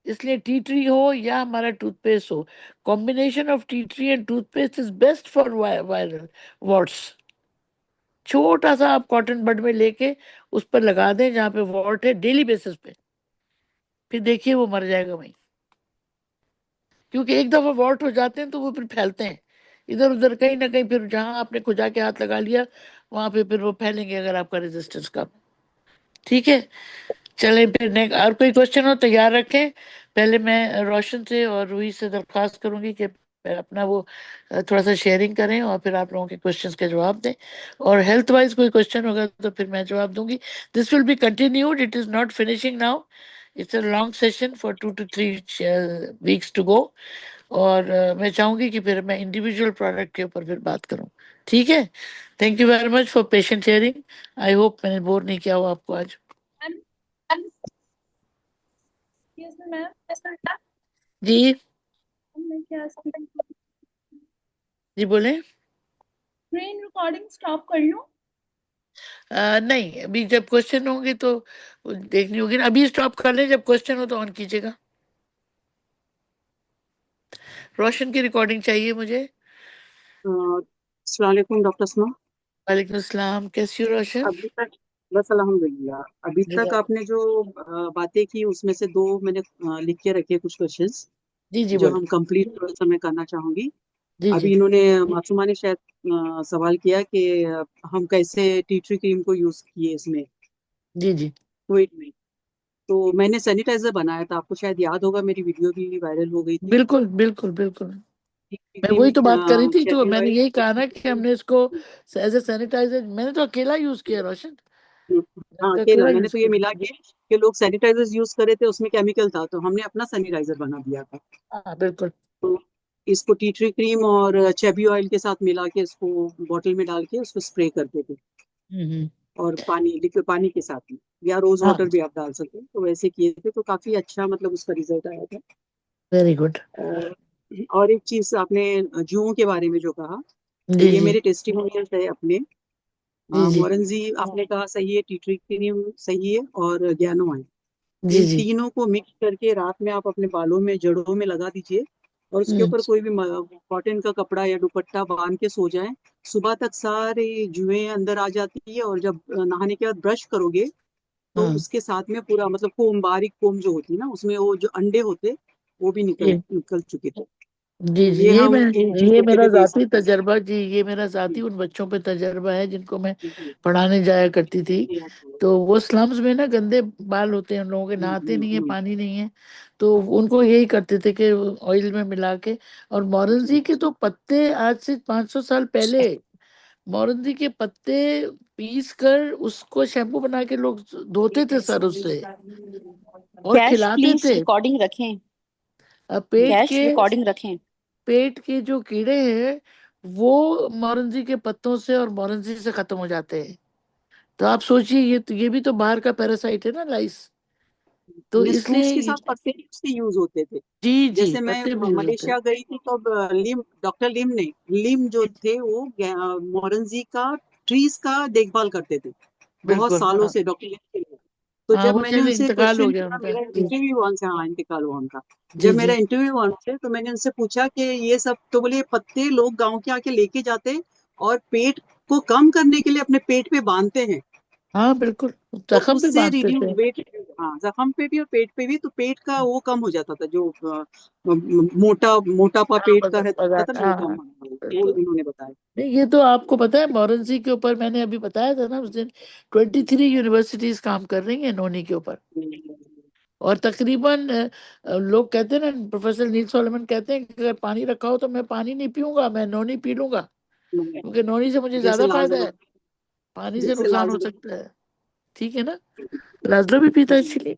इसलिए टी ट्री हो या हमारा टूथपेस्ट हो, combination of tea tree and toothpaste is best for viral wards. छोटा सा आप कॉटन बड में लेके उस पर लगा दें जहाँ पे वॉर्ट है डेली बेसिस पे, फिर देखिए वो मर जाएगा वहीं। क्योंकि एक दफा वॉर्ट हो जाते हैं तो वो फिर फैलते हैं इधर उधर कहीं ना कहीं, फिर जहां आपने खुजा के हाथ लगा लिया वहां पे फिर वो फैलेंगे अगर आपका रेजिस्टेंस कम। ठीक है, चलें फिर नेक्स्ट। और कोई क्वेश्चन हो तैयार रखें। पहले मैं रोशन से और रूही से दरख्वास्त करूंगी कि अपना वो थोड़ा सा शेयरिंग करें और फिर आप लोगों के क्वेश्चंस के जवाब दें। और हेल्थ वाइज कोई क्वेश्चन होगा तो फिर मैं जवाब दूंगी। This will be continued, it is not finishing now, it's a long session for 2 to 3 weeks to go. और मैं चाहूंगी कि फिर मैं इंडिविजुअल प्रोडक्ट के ऊपर फिर बात करूं। ठीक है, thank you very much for patient sharing. I hope मैंने बोर नहीं किया हो आपको आज। जी जी बोले। स्क्रीन रिकॉर्डिंग स्टॉप कर लूं? नहीं, अभी जब क्वेश्चन होंगे तो देखनी होगी ना। अभी स्टॉप कर लें, जब क्वेश्चन हो तो ऑन कीजिएगा। रोशन की रिकॉर्डिंग चाहिए मुझे। अस्सलाम वालेकुम डॉक्टर सना। वालेकुम अस्सलाम, कैसी हो रोशन? अभी तक बस अल्हम्दुलिल्लाह। अभी जी तक आपने जो बातें की उसमें से दो मैंने लिख के रखे कुछ क्वेश्चंस जी जी जो बोले। हम कंप्लीट थोड़ा सा मैं करना चाहूंगी। जी जी अभी इन्होंने मासूमा ने शायद सवाल किया कि हम कैसे टी ट्री क्रीम को यूज किए इसमें जी जी कोविड में। तो मैंने सैनिटाइजर बनाया था, आपको शायद याद होगा, मेरी वीडियो भी वायरल हो गई थी। बिल्कुल बिल्कुल बिल्कुल। टी ट्री मैं वही क्रीम, तो बात करी थी, तो चेरी मैंने ऑयल। यही कहा ना कि हमने इसको एज ए सैनिटाइजर मैंने तो अकेला यूज किया रोशन, मैंने हाँ तो अकेला, अकेला मैंने यूज तो ये किया। मिला के लोग सैनिटाइजर यूज करे थे, उसमें केमिकल था, तो हमने अपना सैनिटाइजर बना दिया था। हाँ बिल्कुल। तो इसको टी ट्री क्रीम और चेबी ऑयल के साथ मिला के इसको बॉटल में डाल के उसको स्प्रे करते थे। हम्म। और पानी, लिक्विड पानी के साथ में, या रोज हाँ वाटर भी आप डाल सकते हैं, तो वैसे किए थे तो काफी अच्छा मतलब उसका रिजल्ट आया था। Very good. और और एक चीज आपने जुओं के बारे में जो कहा, तो जी ये जी मेरे टेस्टिमोनियल्स है अपने। जी जी मोरंजी आपने कहा सही है, टी ट्री क्रीम सही है, और ज्ञानो है। जी इन जी। तीनों को मिक्स करके रात में आप अपने बालों में, जड़ों में लगा दीजिए, और उसके हम्म ऊपर कोई भी कॉटन का कपड़ा या दुपट्टा बांध के सो जाएं। सुबह तक सारे जुएं अंदर आ जाती है, और जब नहाने के बाद ब्रश करोगे तो हाँ उसके साथ में पूरा मतलब कोम, बारीक कोम जो होती है ना, उसमें वो जो अंडे होते वो भी निकल जी निकल चुके थे। जी तो जी। ये ये हम मैं इन ये चीजों के मेरा लिए दे जाती सकते तजर्बा जी, ये मेरा जाती हैं। उन बच्चों पे तजर्बा है जिनको मैं जी जी पढ़ाने जाया करती थी। जी। तो वो स्लम्स में ना गंदे बाल होते हैं उन लोगों के, नहाते नहीं है, हम्म। पानी नहीं है, तो उनको यही करते थे कि ऑयल में मिला के। और जी मोरंजी के तो पत्ते आज से 500 साल पहले मोरंजी के पत्ते पीस कर उसको शैम्पू बना के लोग धोते थे सर उससे और कैश खिलाते प्लीज थे। रिकॉर्डिंग रखें। अब पेट कैश के रिकॉर्डिंग रखें। पेट के जो कीड़े हैं वो मोरंजी के पत्तों से और मोरंजी से खत्म हो जाते हैं। तो आप सोचिए, ये भी तो बाहर का पैरासाइट है ना, लाइस। तो ये फ्रूट्स के इसलिए साथ पत्ते भी उसके यूज होते थे। जी जी जैसे मैं पत्ते भी यूज होते हैं। मलेशिया गई थी तो लिम, डॉक्टर लिम ने, लिम जो थे वो मोरंजी का, ट्रीज का देखभाल करते थे बहुत बिल्कुल सालों हाँ। से, डॉक्टर लिम के लिए। तो हाँ जब वो मैंने चलिए उनसे इंतकाल हो क्वेश्चन गया किया, उनका मेरा जी। इंटरव्यू हुआ उनसे, हाँ इंतकाल हुआ उनका। जी जब मेरा जी इंटरव्यू हुआ उनसे तो मैंने उनसे पूछा कि ये सब, तो बोले ये पत्ते लोग गांव के आके लेके जाते और पेट को कम करने के लिए अपने पेट पे बांधते हैं, हाँ बिल्कुल, तो जख्म पे उससे बांधते रिड्यूस थे। वेट। हाँ, जख्म पे भी और पेट पे भी, तो पेट का वो कम हो जाता था, जो मोटा मोटापा हाँ पेट का बस रहता था ना, वो हाँ कम हाँ, होता है, वो बिल्कुल। उन्होंने बताया। नहीं ये तो आपको पता है मोरंजी के ऊपर मैंने अभी बताया था ना उस दिन, 23 यूनिवर्सिटीज काम कर रही हैं नोनी के ऊपर। और तकरीबन लोग कहते हैं ना, प्रोफेसर नील सोलोमन कहते हैं कि अगर पानी रखा हो तो मैं पानी नहीं पीऊंगा, मैं नोनी पी लूंगा, क्योंकि नोनी से मुझे जैसे ज्यादा फायदा लाजमा, है, पानी से जैसे नुकसान हो लाजमा। सकता है। ठीक है ना, लाजलो भी पीता है जी इसीलिए।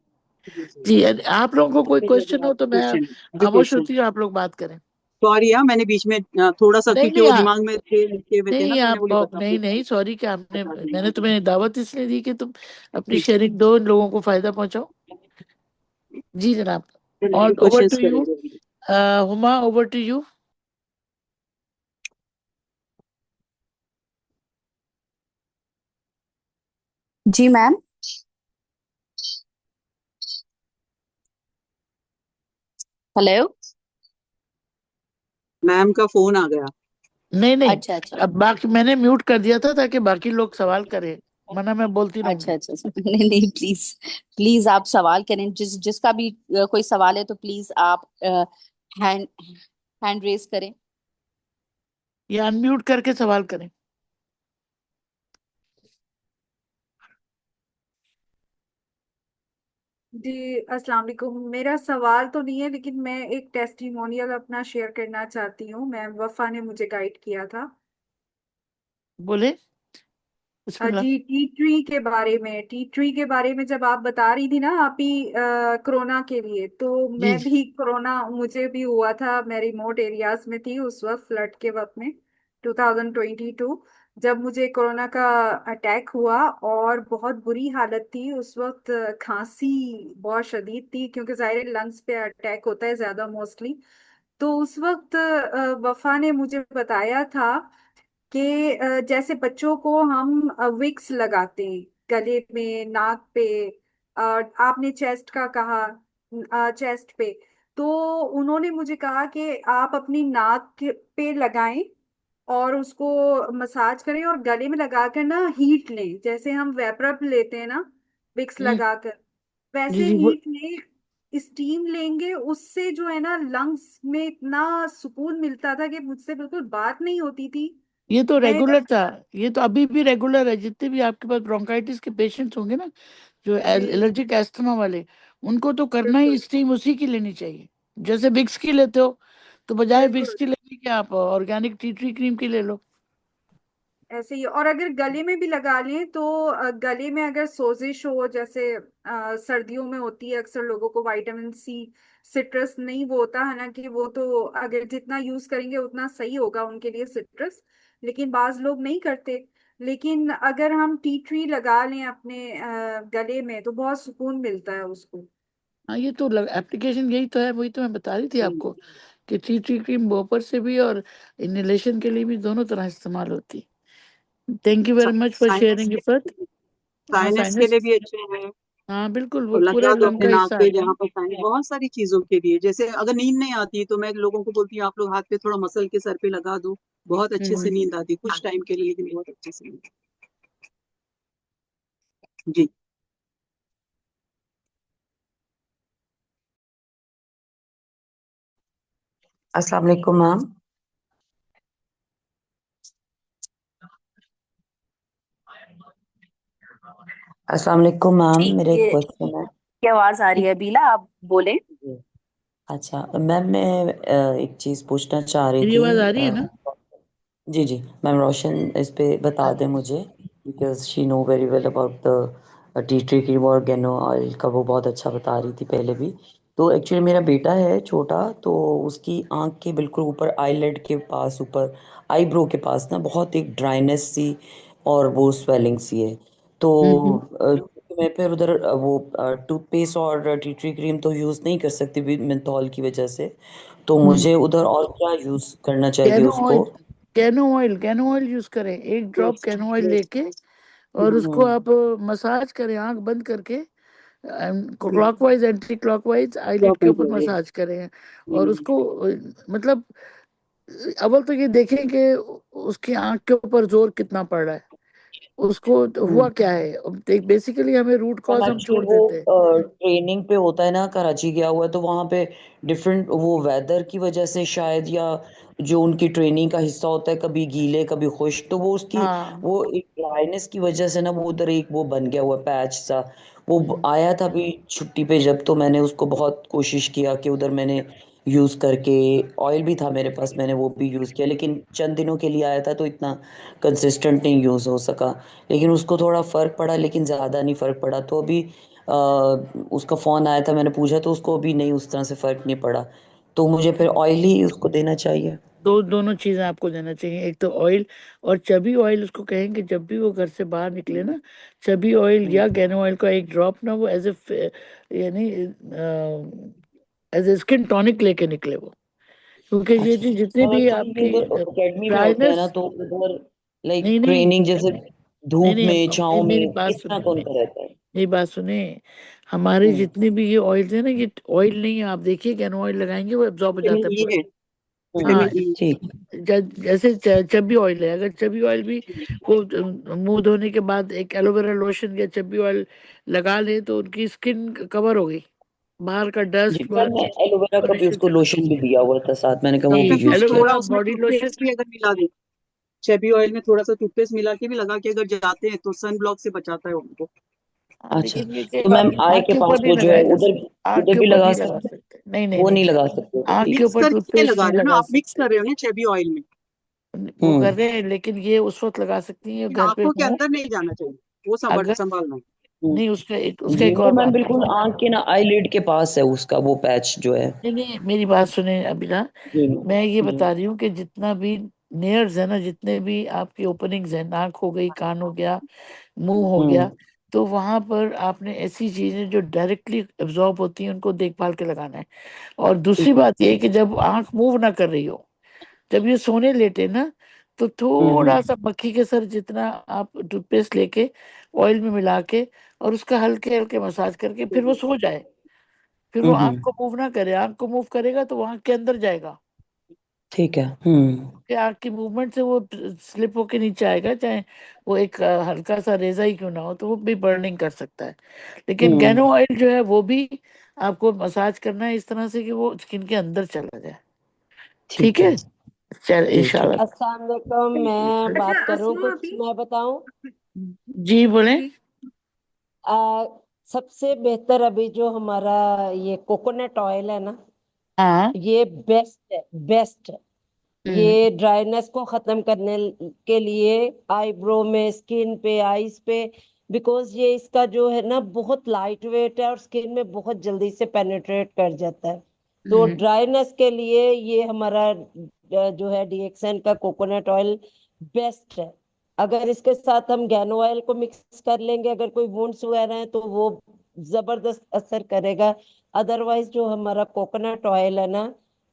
जी जी। जी आप लोगों को कोई अभी क्वेश्चन हो तो मैं क्वेश्चन, अभी खामोश क्वेश्चन, होती हूँ, आप लोग बात करें। सॉरी हाँ, मैंने बीच में थोड़ा सा, नहीं क्योंकि नहीं वो दिमाग में थे, लिखे हुए थे ना, नहीं तो मैंने आप बोली बता नहीं नहीं, सॉरी क्या आपने, बता मैंने देंगे। तुम्हें दावत इसलिए दी कि तुम अपनी जी शेयरिंग दो, लोगों को फायदा पहुंचाओ। जी जनाब, अभी और ओवर टू क्वेश्चंस यू करेंगे। Huma, over to you. जी मैम। हेलो। मैम का फोन आ गया। नहीं नहीं, अच्छा अच्छा अब बाकी मैंने म्यूट कर दिया था ताकि बाकी लोग सवाल करें, वरना मैं बोलती अच्छा रहूंगी। अच्छा अच्छा। नहीं नहीं, प्लीज प्लीज आप सवाल करें, जिसका भी कोई सवाल है तो प्लीज आप हैंड हैंड रेस करें। या अनम्यूट करके सवाल करें। जी अस्सलाम वालेकुम। मेरा सवाल तो नहीं है, लेकिन मैं एक टेस्टिमोनियल अपना शेयर करना चाहती हूँ। मैम वफा ने मुझे गाइड किया था। बोले, बिस्मिल्लाह। जी टी ट्री के बारे में जब आप बता रही थी ना, आप ही कोरोना के लिए, तो जी मैं जी। भी कोरोना मुझे भी हुआ था। मैं रिमोट एरियाज में थी उस वक्त, फ्लड के वक्त में 2022, जब मुझे कोरोना का अटैक हुआ और बहुत बुरी हालत थी उस वक्त। खांसी बहुत शदीद थी, क्योंकि जाहिर लंग्स पे अटैक होता है ज्यादा मोस्टली। तो उस वक्त वफा ने मुझे बताया था कि जैसे बच्चों को हम विक्स लगाते हैं गले में, नाक पे, आपने चेस्ट का कहा, चेस्ट पे, तो उन्होंने मुझे कहा कि आप अपनी नाक पे लगाएं और उसको मसाज करें, और गले में लगाकर ना हीट लें, जैसे हम वेपरब लेते हैं ना विक्स हम्म, लगाकर, जी वैसे जी हीट लें, स्टीम लेंगे। उससे जो है ना लंग्स में इतना सुकून मिलता था कि मुझसे बिल्कुल बात नहीं होती थी। ये तो मैं रेगुलर था। ये तो अभी भी रेगुलर है। जितने भी आपके पास ब्रोंकाइटिस के पेशेंट्स होंगे ना, जो जी एलर्जिक एस्थमा वाले, उनको तो करना ही बिल्कुल स्टीम उसी की लेनी चाहिए। जैसे विक्स की लेते हो, तो बजाय विक्स बिल्कुल की लेने के आप ऑर्गेनिक टी ट्री क्रीम की ले लो। ऐसे ही। और अगर गले में भी लगा लें तो गले में अगर सोजिश हो, जैसे सर्दियों में होती है अक्सर लोगों को, विटामिन सी, सिट्रस नहीं वो होता है ना, कि वो तो अगर जितना यूज करेंगे उतना सही होगा उनके लिए सिट्रस, लेकिन बाज लोग नहीं करते। लेकिन अगर हम टी ट्री लगा लें अपने गले में तो बहुत सुकून मिलता है उसको। हाँ, ये तो एप्लीकेशन यही तो है, वही तो मैं बता रही थी हम्म, आपको कि टी ट्री क्रीम वॉपर से भी और इनहेलेशन के लिए भी दोनों तरह इस्तेमाल होती। Thank you very much for sinus sharing के इफर्ट। हाँ, साइनस के साइनस। लिए भी अच्छे हैं। हाँ बिल्कुल, वो और पूरा लगा दो लंग अपने का नाक हिस्सा पे है। जहाँ पर साइनस, बहुत सारी चीजों के लिए। जैसे अगर नींद नहीं आती तो मैं लोगों को बोलती हूँ आप लोग हाथ पे थोड़ा मसल के सर पे लगा दो, बहुत अच्छे से हम्म। नींद आती है, कुछ टाइम के लिए, लेकिन बहुत अच्छे से नींद। जी। अस्सलाम वालेकुम मैम। अस्सलाम वालेकुम मैम, जी, मेरा एक क्वेश्चन है। ये आवाज आ रही है बीला, आप बोले। जी। अच्छा मैम, मैं एक चीज़ पूछना चाह रही मेरी थी। आवाज आ रही है ना? जी जी मैम, रोशन इस पे बता दें मुझे, because she know very well about the T tree cream और गेनो ऑयल का, वो बहुत अच्छा बता रही थी पहले भी। तो एक्चुअली मेरा बेटा है छोटा, तो उसकी आंख के बिल्कुल ऊपर, आईलेड के पास ऊपर, आईब्रो के पास ना बहुत एक ड्राइनेस सी और वो स्वेलिंग सी है। तो हम्म। मैं फिर उधर वो टूथपेस्ट और टी ट्री क्रीम तो यूज़ नहीं कर सकती मेंथॉल की वजह से। तो हम्म। मुझे उधर और क्या यूज़ करना चाहिए कैनो उसको? ऑयल, कैनो ऑयल यूज करें। एक drop yes canoe oil yes. लेके और उसको हम्म। आप मसाज करें, आंख बंद करके, क्लॉकवाइज एंटी क्लॉकवाइज आईलिड के ऊपर मसाज करें। और उसको मतलब अव्वल तो ये देखें कि उसकी आंख के ऊपर जोर कितना पड़ रहा है, उसको तो हुआ क्या है। बेसिकली हमें रूट मैम कॉज हम एक्चुअली छोड़ वो देते हैं। ट्रेनिंग पे होता है ना, कराची गया हुआ है, तो वहाँ पे डिफरेंट वो वेदर की वजह से शायद, या जो उनकी ट्रेनिंग का हिस्सा होता है, कभी गीले कभी खुश्क, तो वो उसकी हाँ। वो एक ड्राइनेस की वजह से ना वो उधर एक वो बन गया हुआ पैच सा। वो आया था अभी छुट्टी पे जब, तो मैंने उसको बहुत कोशिश किया कि उधर मैंने यूज़ करके, ऑयल भी था मेरे पास, मैंने वो भी यूज़ किया, लेकिन चंद दिनों के लिए आया था तो इतना कंसिस्टेंट नहीं यूज़ हो सका। लेकिन उसको थोड़ा फ़र्क पड़ा, लेकिन ज़्यादा नहीं फ़र्क पड़ा। तो अभी अ, उसका फ़ोन आया था, मैंने पूछा तो उसको अभी नहीं, उस तरह से फ़र्क नहीं पड़ा। तो मुझे फिर ऑयल ही उसको देना चाहिए? दोनों चीजें आपको देना चाहिए, एक तो ऑयल और चबी ऑयल। उसको कहेंगे जब भी वो घर से बाहर निकले ना, चबी ऑयल या गैनो ऑयल का एक ड्रॉप ना, वो एज ए, यानी एज ए स्किन टॉनिक लेके निकले वो। क्योंकि ये अच्छा चीज जितनी मैम, भी एक्चुअली ये आपकी उधर अकेडमी में होते हैं ना, ड्राइनेस। तो उधर लाइक नहीं नहीं, ट्रेनिंग जैसे। नहीं धूप नहीं में छाँव मेरी में बात इतना सुने, कौन सा रहता है। मेरी बात सुने। हमारे हम्म जितने भी ये ऑयल है ना, ये ऑयल नहीं है, आप देखिए कैनो ऑयल लगाएंगे वो एब्जॉर्ब हो जाता है विटामिन ई पूरा। है, हाँ, विटामिन ई। ठीक। जैसे चबी ऑयल है, अगर चबी ऑयल भी वो मुंह धोने के बाद एक एलोवेरा लोशन या चबी ऑयल लगा ले तो उनकी स्किन कवर हो गई, बाहर का जी, डस्ट, पर बाहर मैं की एलोवेरा का भी पॉल्यूशन उसको चला लोशन भी दिया हुआ था साथ, मैंने कहा वो जी, भी डॉक्टर फिर यूज कर। थोड़ा एलोवेरा उसमें बॉडी लोशन। टूथपेस्ट भी अगर मिला दे, चेबी ऑयल में थोड़ा सा टूथपेस्ट मिला के भी लगा के अगर जाते हैं तो सन ब्लॉक से बचाता है उनको। हाँ, अच्छा, लेकिन ये कई तो बार मैम आय आँख के के ऊपर पास नहीं वो जो है लगाया जा उधर, सकता, आँख उधर के भी ऊपर लगा नहीं लगा सकते, सकते, नहीं नहीं वो नहीं, नहीं लगा सकते। आँख के मिक्स ऊपर करके टूथपेस्ट लगा नहीं रहे हो ना लगा आप, मिक्स सकते। कर रहे हो ना चेबी ऑयल में। वो कर हम्म रहे हैं, लेकिन ये उस वक्त लगा सकती हैं घर पे आंखों के हो। अंदर नहीं जाना चाहिए, वो अगर संभालना। नहीं, उसका जी, एक वो और मैम बात है। बिल्कुल आंख के ना आईलिड के पास है उसका वो पैच जो है। नहीं नहीं, मेरी बात सुने अभिला, जी मैं ये जी। बता रही हूँ कि जितना भी नेयर्स है ना, जितने भी आपकी ओपनिंग्स है, नाक हो गई, कान हो गया, मुंह हो गया, हम्म तो वहां पर आपने ऐसी चीजें जो डायरेक्टली एब्जॉर्ब होती हैं उनको देखभाल के लगाना है। और दूसरी ठीक है। बात ये है कि जब आंख मूव ना कर रही हो, जब ये सोने लेटे ना, तो थोड़ा हम्म सा मक्खी के सर जितना आप टूथपेस्ट लेके ऑयल में मिला के और उसका हल्के हल्के मसाज करके फिर वो सो जाए। फिर वो आंख हम्म। को मूव ना करे, आंख को मूव करेगा तो वो आंख के अंदर जाएगा, ठीक है। कि आंख की मूवमेंट से वो स्लिप होके नीचे आएगा, चाहे वो एक हल्का सा रेजा ही क्यों ना हो, तो वो भी बर्निंग कर सकता है। लेकिन गैनो हम्म। ऑयल जो है वो भी आपको मसाज करना है इस तरह से कि वो स्किन के अंदर चला जाए। ठीक ठीक है। है, चल जी ठीक। इंशाल्लाह। अस्सलाम वालेकुम। मैं अच्छा बात करूं, अस्मा कुछ अभी मैं बताऊं। जी बोले। जी आ, सबसे बेहतर अभी जो हमारा ये कोकोनट ऑयल है ना, हाँ। ये बेस्ट है, बेस्ट है। हम्म ये ड्राइनेस को खत्म करने के लिए, आईब्रो में, स्किन पे, आईज पे, बिकॉज ये इसका जो है ना बहुत लाइट वेट है और स्किन में बहुत जल्दी से पेनिट्रेट कर जाता है। तो हम्म ड्राइनेस के लिए ये हमारा जो है डीएक्सएन का कोकोनट ऑयल बेस्ट है। अगर इसके साथ हम गैनो ऑयल को मिक्स कर लेंगे, अगर कोई वुंड्स वगैरह है तो वो जबरदस्त असर करेगा। अदरवाइज जो हमारा कोकोनट ऑयल है ना,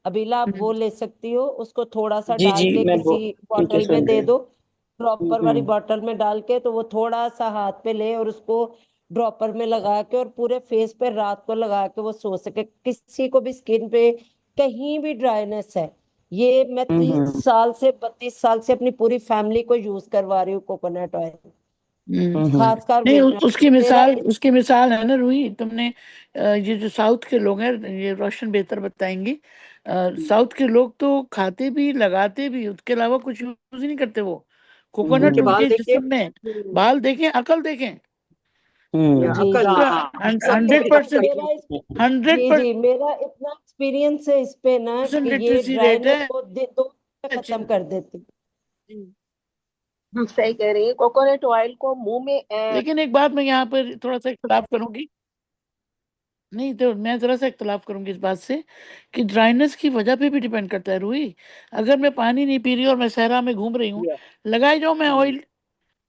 अबीला, आप वो हम्म ले सकती हो, उसको थोड़ा सा जी डाल जी, के मैं वो किसी ठीक है बॉटल में सुन दे रही दो, ड्रॉपर वाली हूँ। बॉटल में डाल के, तो वो थोड़ा सा हाथ पे ले और उसको ड्रॉपर में लगा के और पूरे फेस पे रात को लगा के वो सो सके। किसी को भी स्किन पे कहीं भी ड्राइनेस है, ये मैं हम्म 30 साल से 32 साल से अपनी पूरी फैमिली को यूज करवा रही हूँ कोकोनट ऑयल, हम्म। खासकर नहीं, वुमेन। मेरा उसकी मिसाल है ना रूही, तुमने ये जो साउथ के लोग हैं, ये रोशन बेहतर बताएंगी। साउथ के लोग तो खाते भी लगाते भी, उसके अलावा कुछ यूज ही नहीं करते वो। कोकोनट उनके बाल उनके देखे। जिस्म में, बाल देखें, अकल देखें, या जी अकल, जी, उसका हाँ। सबको हंड्रेड दिखाई परसेंट मेरा पड़ती है। हंड्रेड जी जी, मेरा इतना एक्सपीरियंस है इस पे ना परसेंट कि ये लिटरेसी रेट ड्राइनेस है। को 2 दिन में खत्म कर देती। सही कह रही है। कोकोनट ऑयल को मुंह में लेकिन एक बात मैं यहाँ पर थोड़ा सा इख्तलाफ करूंगी, नहीं तो मैं जरा सा इख्तलाफ करूंगी इस बात से कि ड्राइनेस की वजह पे भी डिपेंड करता है रूही। अगर मैं पानी नहीं पी रही और मैं सहरा में घूम रही हूँ, या लगाए जाओ मैं ऑयल,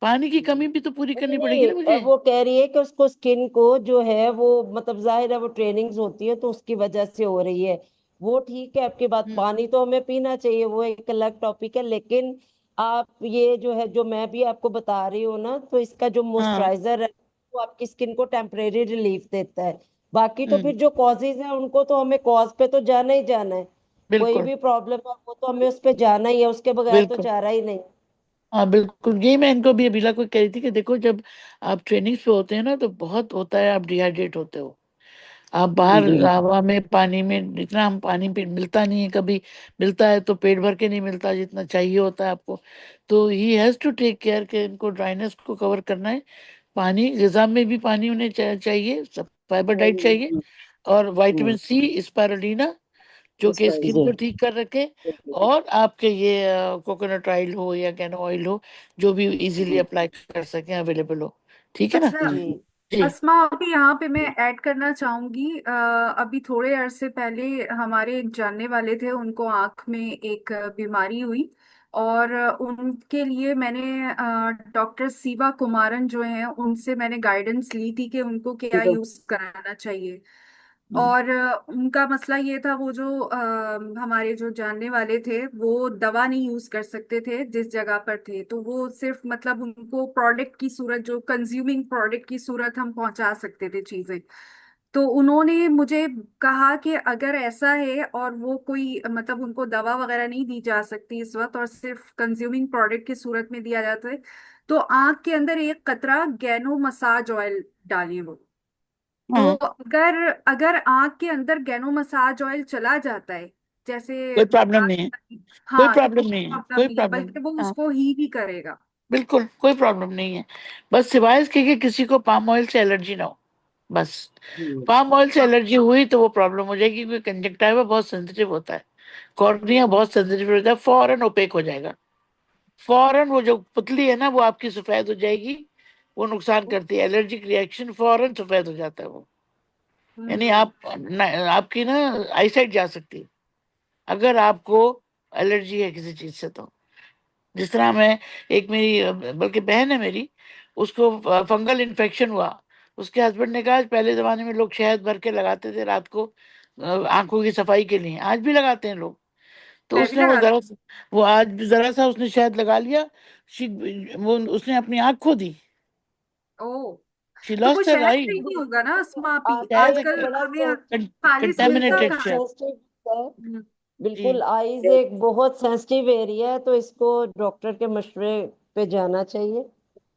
पानी की कमी भी तो पूरी नहीं करनी पड़ेगी नहीं, ना मुझे। वो कह रही है कि उसको स्किन को जो है वो, मतलब जाहिर है वो ट्रेनिंग्स होती है तो उसकी वजह से हो रही है। वो ठीक है आपकी बात, हम्म, पानी तो हमें पीना चाहिए, वो एक अलग टॉपिक है। लेकिन आप ये जो है, जो मैं भी आपको बता रही हूँ ना, तो इसका जो हाँ मॉइस्चराइजर है वो आपकी स्किन को टेम्परेरी रिलीफ देता है। बाकी तो हम्म, फिर जो कॉजेज है उनको तो हमें कॉज पे तो जाना ही जाना है। कोई बिल्कुल भी प्रॉब्लम है वो तो हमें उस पे जाना ही है, उसके बगैर तो बिल्कुल। चारा ही नहीं। हाँ बिल्कुल, यही मैं इनको भी अभिला को कह रही थी कि देखो, जब आप ट्रेनिंग पे होते हैं ना तो बहुत होता है आप डिहाइड्रेट होते हो। आप बाहर जी हवा में, पानी में, जितना हम पानी पे मिलता नहीं है कभी, मिलता है तो पेट भर के नहीं मिलता जितना चाहिए होता है आपको। तो he has to take care के इनको ड्राइनेस को कवर करना है। पानी, ग़िज़ा में भी पानी उन्हें चाहिए, सब फाइबर डाइट चाहिए, और विटामिन सी, स्पाइरुलिना, जो कि स्किन जी। को ठीक कर रखे, और आपके ये कोकोनट ऑयल हो या कैनो ऑयल हो, जो भी इजीली अप्लाई कर सकें, अवेलेबल हो। ठीक है ना। अच्छा जी जी। अस्मा, अभी यहाँ पे मैं ऐड करना चाहूंगी। अभी थोड़े अरसे पहले हमारे एक जानने वाले थे, उनको आंख में एक बीमारी हुई, और उनके लिए मैंने डॉक्टर सीवा कुमारन जो हैं उनसे मैंने गाइडेंस ली थी कि उनको क्या यूज कराना चाहिए। और उनका मसला ये था, वो जो हमारे जो जानने वाले थे वो दवा नहीं यूज कर सकते थे जिस जगह पर थे, तो वो सिर्फ मतलब उनको प्रोडक्ट की सूरत, जो कंज्यूमिंग प्रोडक्ट की सूरत हम पहुंचा सकते थे चीजें। तो उन्होंने मुझे कहा कि अगर ऐसा है और वो कोई मतलब उनको दवा वगैरह नहीं दी जा सकती इस वक्त और सिर्फ कंज्यूमिंग प्रोडक्ट की सूरत में दिया जाता है, तो आंख के अंदर एक कतरा गैनो मसाज ऑयल डालिए वो। तो हाँ, अगर अगर आंख के अंदर गैनो मसाज ऑयल चला जाता है, जैसे कोई प्रॉब्लम नहीं है, आंख, कोई हाँ, तो कोई प्रॉब्लम नहीं है, प्रॉब्लम कोई नहीं है, प्रॉब्लम नहीं। बल्कि वो हाँ, उसको ही भी करेगा। बिल्कुल कोई प्रॉब्लम नहीं है। बस सिवाय इसके कि किसी को पाम ऑयल से एलर्जी ना हो, बस। पाम ऑयल से हाँ। एलर्जी हुई तो वो प्रॉब्लम हो जाएगी, क्योंकि कंजक्टाइवा बहुत सेंसिटिव होता है, कॉर्निया बहुत सेंसिटिव होता है, फौरन ओपेक हो जाएगा। फौरन वो जो पुतली है ना वो आपकी सफेद हो जाएगी, वो नुकसान करती है, एलर्जिक रिएक्शन फौरन सफेद हो जाता है वो। यानी हम्म। आपकी ना आईसाइट जा सकती है अगर आपको एलर्जी है किसी चीज से। तो जिस तरह मैं, एक मेरी बल्कि बहन है मेरी, उसको फंगल इन्फेक्शन हुआ। उसके हस्बैंड ने कहा पहले जमाने में लोग शहद भर के लगाते थे रात को आंखों की सफाई के लिए, आज भी लगाते हैं लोग। तो मैं भी उसने वो लगाती वो आज जरा सा उसने शहद लगा लिया, वो उसने अपनी आंख खो दी, हूँ। ओ, शी तो वो लॉस्ट हर शहद आई। से ही नहीं होगा ना अस्मापी, आंखें एक शहद, आजकल बड़ा हमें खालिश मिल कंटेमिनेटेड बिल्कुल जाता है। शहद। सेंसिटिव है। हम्म। बिल्कुल, जी। आईज एक बहुत सेंसिटिव एरिया है, तो इसको डॉक्टर के मशवरे पे जाना चाहिए,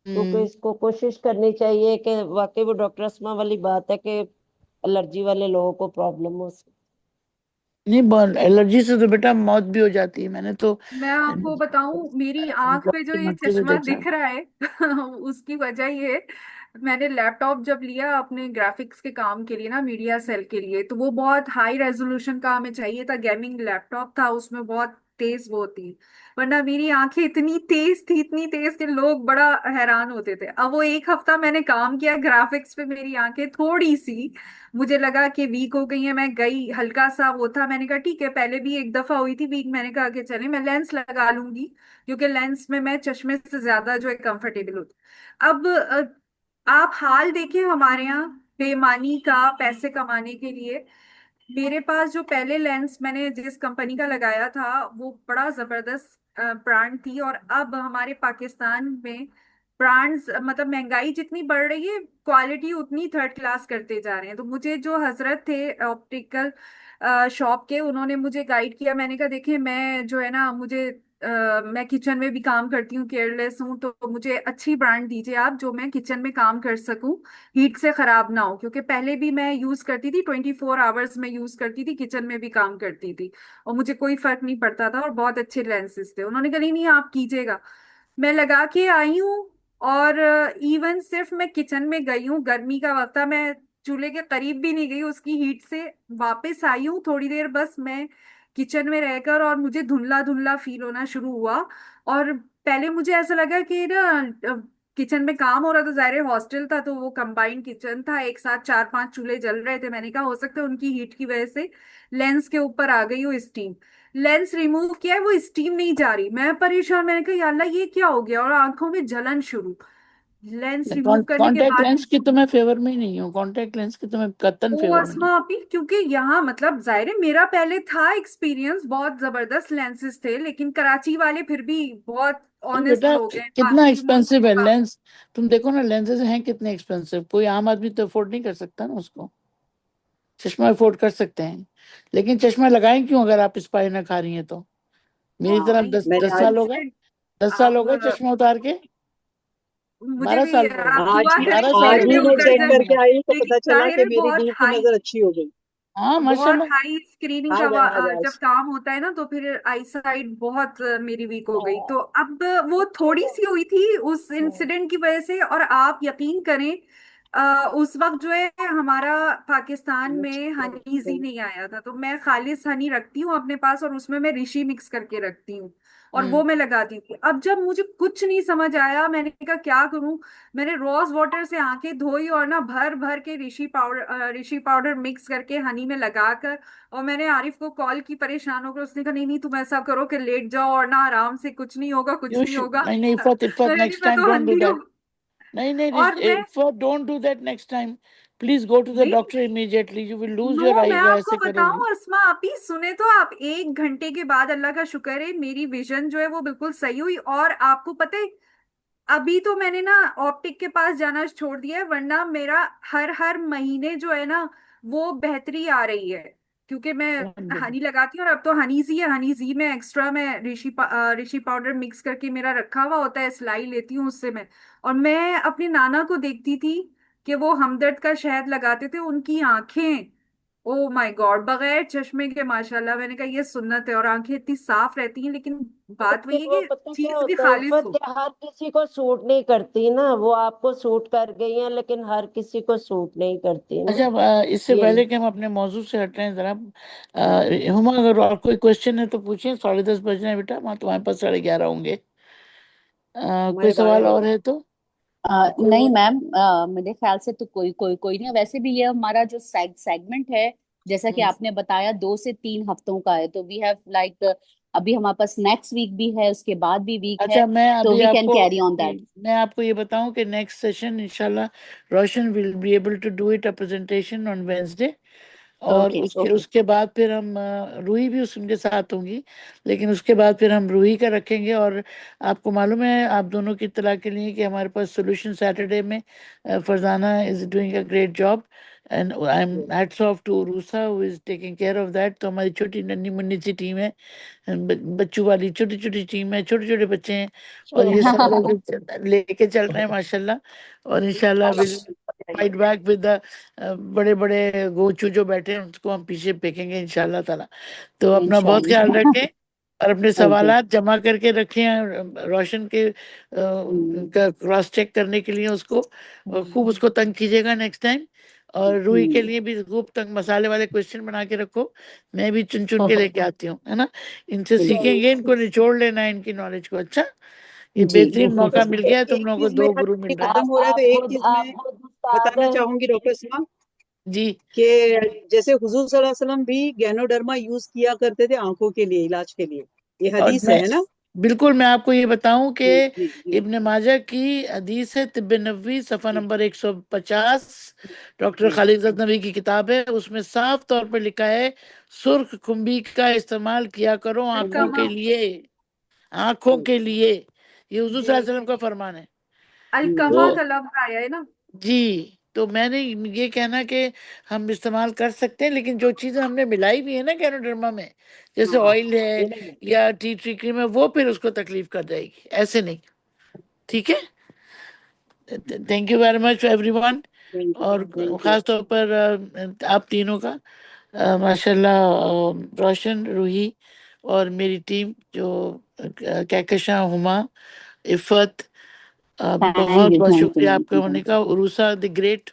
क्योंकि हम्म। इसको कोशिश करनी चाहिए कि वाकई वो डॉक्टर अस्मा वाली बात है कि एलर्जी वाले लोगों को प्रॉब्लम हो। नहीं, एलर्जी से तो बेटा मौत भी हो जाती है, मैंने तो मैं आपको बताऊं, मेरी आंख पे जो डॉक्टर ये मरते हुए चश्मा देखा है। दिख रहा है उसकी वजह ये है, मैंने लैपटॉप जब लिया अपने ग्राफिक्स के काम के लिए ना, मीडिया सेल के लिए, तो वो बहुत हाई रेजोल्यूशन का हमें चाहिए था, गेमिंग लैपटॉप था, उसमें बहुत तेज वो थी। वरना मेरी आंखें इतनी तेज थी, इतनी तेज कि लोग बड़ा हैरान होते थे। अब वो एक हफ्ता मैंने काम किया ग्राफिक्स पे, मेरी आंखें थोड़ी सी मुझे लगा कि वीक हो गई है, मैं गई, हल्का सा वो था, मैंने कहा ठीक है, पहले भी एक दफा हुई थी वीक, मैंने कहा कि चले मैं लेंस लगा लूंगी, क्योंकि लेंस में मैं चश्मे से ज्यादा जो है कंफर्टेबल होती। अब आप हाल देखिए हमारे यहाँ बेईमानी का, पैसे कमाने के लिए। मेरे पास जो पहले लेंस मैंने जिस कंपनी का लगाया था वो बड़ा जबरदस्त ब्रांड थी, और अब हमारे पाकिस्तान में ब्रांड्स मतलब महंगाई जितनी बढ़ रही है, क्वालिटी उतनी थर्ड क्लास करते जा रहे हैं। तो मुझे जो हजरत थे ऑप्टिकल शॉप के, उन्होंने मुझे गाइड किया, मैंने कहा देखिए मैं जो है ना, मुझे मैं किचन में भी काम करती हूँ, केयरलेस हूँ, तो मुझे अच्छी ब्रांड दीजिए आप जो मैं किचन में काम कर सकूं, हीट से खराब ना हो, क्योंकि पहले भी मैं यूज करती थी 24 आवर्स में यूज करती थी, किचन में भी काम करती थी, और मुझे कोई फर्क नहीं पड़ता था, और बहुत अच्छे लेंसेज थे। उन्होंने कहा नहीं नहीं आप कीजिएगा। मैं लगा के आई हूँ, और इवन सिर्फ मैं किचन में गई हूँ, गर्मी का वक्त था, मैं चूल्हे के करीब भी नहीं गई, उसकी हीट से वापस आई हूँ थोड़ी देर बस मैं किचन में रहकर, और मुझे धुंधला धुंधला फील होना शुरू हुआ। और पहले मुझे ऐसा लगा कि ना किचन में काम हो रहा था, जाहिर है हॉस्टल था तो वो कंबाइंड किचन था, एक साथ 4-5 चूल्हे जल रहे थे, मैंने कहा हो सकता है उनकी हीट की वजह से लेंस के ऊपर आ गई हो स्टीम। लेंस रिमूव किया है, वो स्टीम नहीं जा रही, मैं परेशान, मैंने कहा या अल्लाह ये क्या हो गया, और आंखों में जलन शुरू। लेंस रिमूव करने के कॉन्टेक्ट बाद लेंस की तो मैं फेवर में ही नहीं हूँ, कॉन्टेक्ट लेंस की तो मैं कतन वो फेवर में नहीं असमा आपी, क्योंकि यहाँ मतलब जाहिर है मेरा पहले था एक्सपीरियंस, बहुत जबरदस्त लेंसेज थे, लेकिन कराची वाले फिर भी बहुत हूँ। ऑनेस्ट बेटा लोग हैं, कितना बाकी एक्सपेंसिव मुल्कों है का। लेंस, तुम देखो ना लेंसेज हैं कितने एक्सपेंसिव, कोई आम आदमी तो अफोर्ड नहीं कर सकता ना उसको। चश्मा अफोर्ड कर सकते हैं, लेकिन चश्मा लगाएं क्यों अगर आप स्पाई ना खा रही हैं तो। मेरी हाँ, तरह नहीं, दस मैंने दस आज साल हो गए, इंसिडेंट 10 साल हो आप गए चश्मा उतार के, मुझे बारह भी साल हो गए। आप आज दुआ करें कि बारह साल आज मेरे हो भी ही गए मैं उतर चश्मा चेक जाए, नहीं करके है। आई तो लेकिन पता चला जाहिर कि है मेरी बहुत नींद की हाई, नजर अच्छी हो गई। हाँ बहुत माशाल्लाह। हाई स्क्रीनिंग का आज आज जब आज काम होता है ना, तो फिर आई साइट बहुत मेरी वीक हो गई। तो अब वो थोड़ी सी हुई थी उस इंसिडेंट की वजह से, और आप यकीन करें उस वक्त जो है हमारा पाकिस्तान में हनीजी नहीं आया था, तो मैं खालिस हनी रखती हूँ अपने पास, और उसमें मैं ऋषि मिक्स करके रखती हूँ, और वो हम्म। मैं लगाती थी। अब जब मुझे कुछ नहीं समझ आया, मैंने कहा क्या करूं, मैंने रोज वाटर से आंखें धोई, और ना भर भर के ऋषि पाउडर मिक्स करके हनी में लगाकर, और मैंने आरिफ को कॉल की परेशान होकर, उसने कहा नहीं नहीं तुम ऐसा करो कि लेट जाओ और ना आराम से, कुछ नहीं होगा कुछ यू नहीं शुड, होगा। नहीं नहीं, इफ़त इफ़त मैंने कहा नेक्स्ट मैं टाइम तो डोंट डू अंधी हूँ। दैट। नहीं नहीं और मैं इफ़त don't do that next time. Please go to the नहीं, doctor immediately, you will lose no, your मैं आईज आपको ऐसे करोगी। बताऊं अस्मा, आप ही सुने तो आप, 1 घंटे के बाद अल्लाह का शुक्र है मेरी विजन जो है वो बिल्कुल सही हुई। और आपको पता है, अभी तो मैंने ना ऑप्टिक के पास जाना छोड़ दिया है, वरना मेरा हर हर महीने जो है ना वो बेहतरी आ रही है, क्योंकि मैं हनी लगाती हूँ। और अब तो हनीजी है, हनीजी में एक्स्ट्रा मैं ऋषि पाउडर मिक्स करके मेरा रखा हुआ होता है, सिलाई लेती हूँ उससे मैं। और मैं अपनी नाना को देखती थी कि वो हमदर्द का शहद लगाते थे, उनकी आंखें, ओ माय गॉड, बगैर चश्मे के माशाल्लाह, मैंने कहा ये सुन्नत है। और आंखें इतनी साफ रहती हैं, लेकिन बात वही है वो कि पता क्या चीज भी होता है खालिस उल्फत, हो। कि हर किसी को सूट नहीं करती ना, वो आपको सूट कर गई हैं लेकिन हर किसी को सूट नहीं करती ना। अच्छा, इससे ये पहले कि हम अपने मौजू से हट रहे हैं जरा, हुमा अगर और कोई क्वेश्चन है तो पूछिए, 10:30 बज रहे हैं बेटा, वहाँ तुम्हारे पास 11:30 होंगे। कोई हमारे सवाल 12 और है तो? नहीं मैम, मेरे ख्याल से तो कोई नहीं है। वैसे भी ये हमारा जो सेगमेंट है, जैसा कि आपने बताया, 2 से 3 हफ्तों का है, तो वी हैव लाइक अभी हमारे पास नेक्स्ट वीक भी है, उसके बाद भी वीक है, अच्छा, मैं तो अभी वी कैन आपको कैरी ऑन दैट। मैं आपको ये बताऊं कि नेक्स्ट सेशन इंशाल्लाह Roshan will be able to do it a presentation on Wednesday. और ओके उसके ओके। उसके बाद फिर हम रूही भी उसके साथ होंगी, लेकिन उसके बाद फिर हम रूही का रखेंगे। और आपको मालूम है, आप दोनों की इत्तला के लिए, कि हमारे पास सोल्यूशन सैटरडे में Farzana is doing a great job, and I am hats off to Rusa who is taking care of that. तो हमारी छोटी नन्ही मुन्नी सी टीम है, बच्चों वाली छोटी छोटी टीम है, छोटे छोटे बच्चे हैं, और ये सब लोग लेके चल रहे हैं माशाल्लाह। और इंशाल्लाह will fight back with the बड़े बड़े गोचू जो बैठे हैं, उनको हम पीछे फेंकेंगे इंशाल्लाह ताला। तो अपना बहुत ख्याल इंशाल्लाह। रखें, और अपने ओके। सवालात जमा करके रखें रोशन के क्रॉस चेक करने के लिए। उसको खूब उसको तंग कीजिएगा नेक्स्ट टाइम। और रूही के लिए भी खूब तंग मसाले वाले क्वेश्चन बना के रखो, मैं भी चुन चुन के लेके आती हूँ, है ना। इनसे बिल्कुल। सीखेंगे, इनको निचोड़ लेना है इनकी नॉलेज को। अच्छा, ये जी। बेहतरीन मौका मिल गया है, तुम एक लोगों को चीज 2 मेरा गुरु मिल टाइम रहे हैं। खत्म हो रहा है, तो एक चीज आप मैं खुद उस्ताद बताना हैं। चाहूंगी डॉक्टर साहब, जी। कि जैसे हुजूर सल्लल्लाहु अलैहि वसल्लम भी गैनोडर्मा यूज किया करते थे आंखों के लिए, इलाज के लिए। ये और हदीस मैं है ना? बिल्कुल, मैं आपको ये बताऊं कि जी जी जी इब्न माजा की हदीस है, तिब्बे नबवी सफ़ा जी नंबर 150, डॉक्टर जी खालिद नबी की किताब है, उसमें साफ तौर पे लिखा है, सुर्ख खुम्बी का इस्तेमाल किया करो आंखों अलकमा, के लिए, आंखों जी के लिए। ये हुजूर सल्लल्लाहु अलैहि जी, वसल्लम का फरमान है। अलकमा तो का लफ्ज आया है ना। जी, तो मैंने ये कहना कि हम इस्तेमाल कर सकते हैं, लेकिन जो चीजें हमने मिलाई भी है ना कैनोडर्मा में, जैसे हाँ, ऑयल है या टी ट्री क्रीम है, वो फिर उसको तकलीफ कर जाएगी, ऐसे नहीं। ठीक है। Thank you very much everyone. Thank you और थैंक यू। खास तौर पर आप तीनों का माशाल्लाह, रोशन, रूही और मेरी टीम जो कहकशां, हुमा, इफ़त, थैंक बहुत यू बहुत थैंक शुक्रिया आपका होने यू। का, उरूसा द ग्रेट।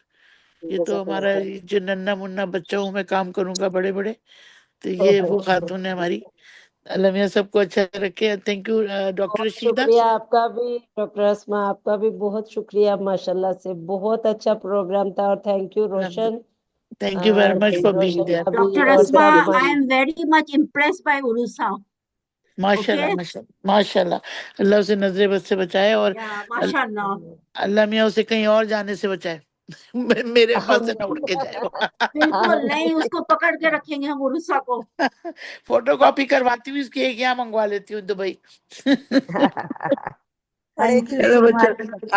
ये तो हमारा जज़ाकल्लाह। ये जो नन्ना मुन्ना बच्चा हूँ मैं, काम करूंगा बड़े बड़े, तो ये वो खातून है हमारी। अल्लाह मियां सबको अच्छा रखे। थैंक यू डॉक्टर बहुत रशीदा। शुक्रिया आपका भी डॉक्टर अस्मा, आपका भी बहुत शुक्रिया, माशाल्लाह से बहुत अच्छा प्रोग्राम था। और thank you Roshan. Thank you very और much for thank being you. Roshan there. का भी Dr. और Asma, सब I am very much impressed by Urusa. माशाल्लाह Okay? माशाल्लाह माशाल्लाह। अल्लाह उसे नजरे बद से बचाए, और Yeah, अल- mashallah. अल्लाह मियां उसे कहीं और जाने से बचाए। मेरे पास से ना उड़ के जाए वो। बिल्कुल नहीं, आमीन। उसको पकड़ के रखेंगे हम उरुसा को। फोटो कॉपी करवाती हूँ इसकी, एक यहाँ मंगवा लेती हूँ दुबई। Thank you चलो so बच्चा, much.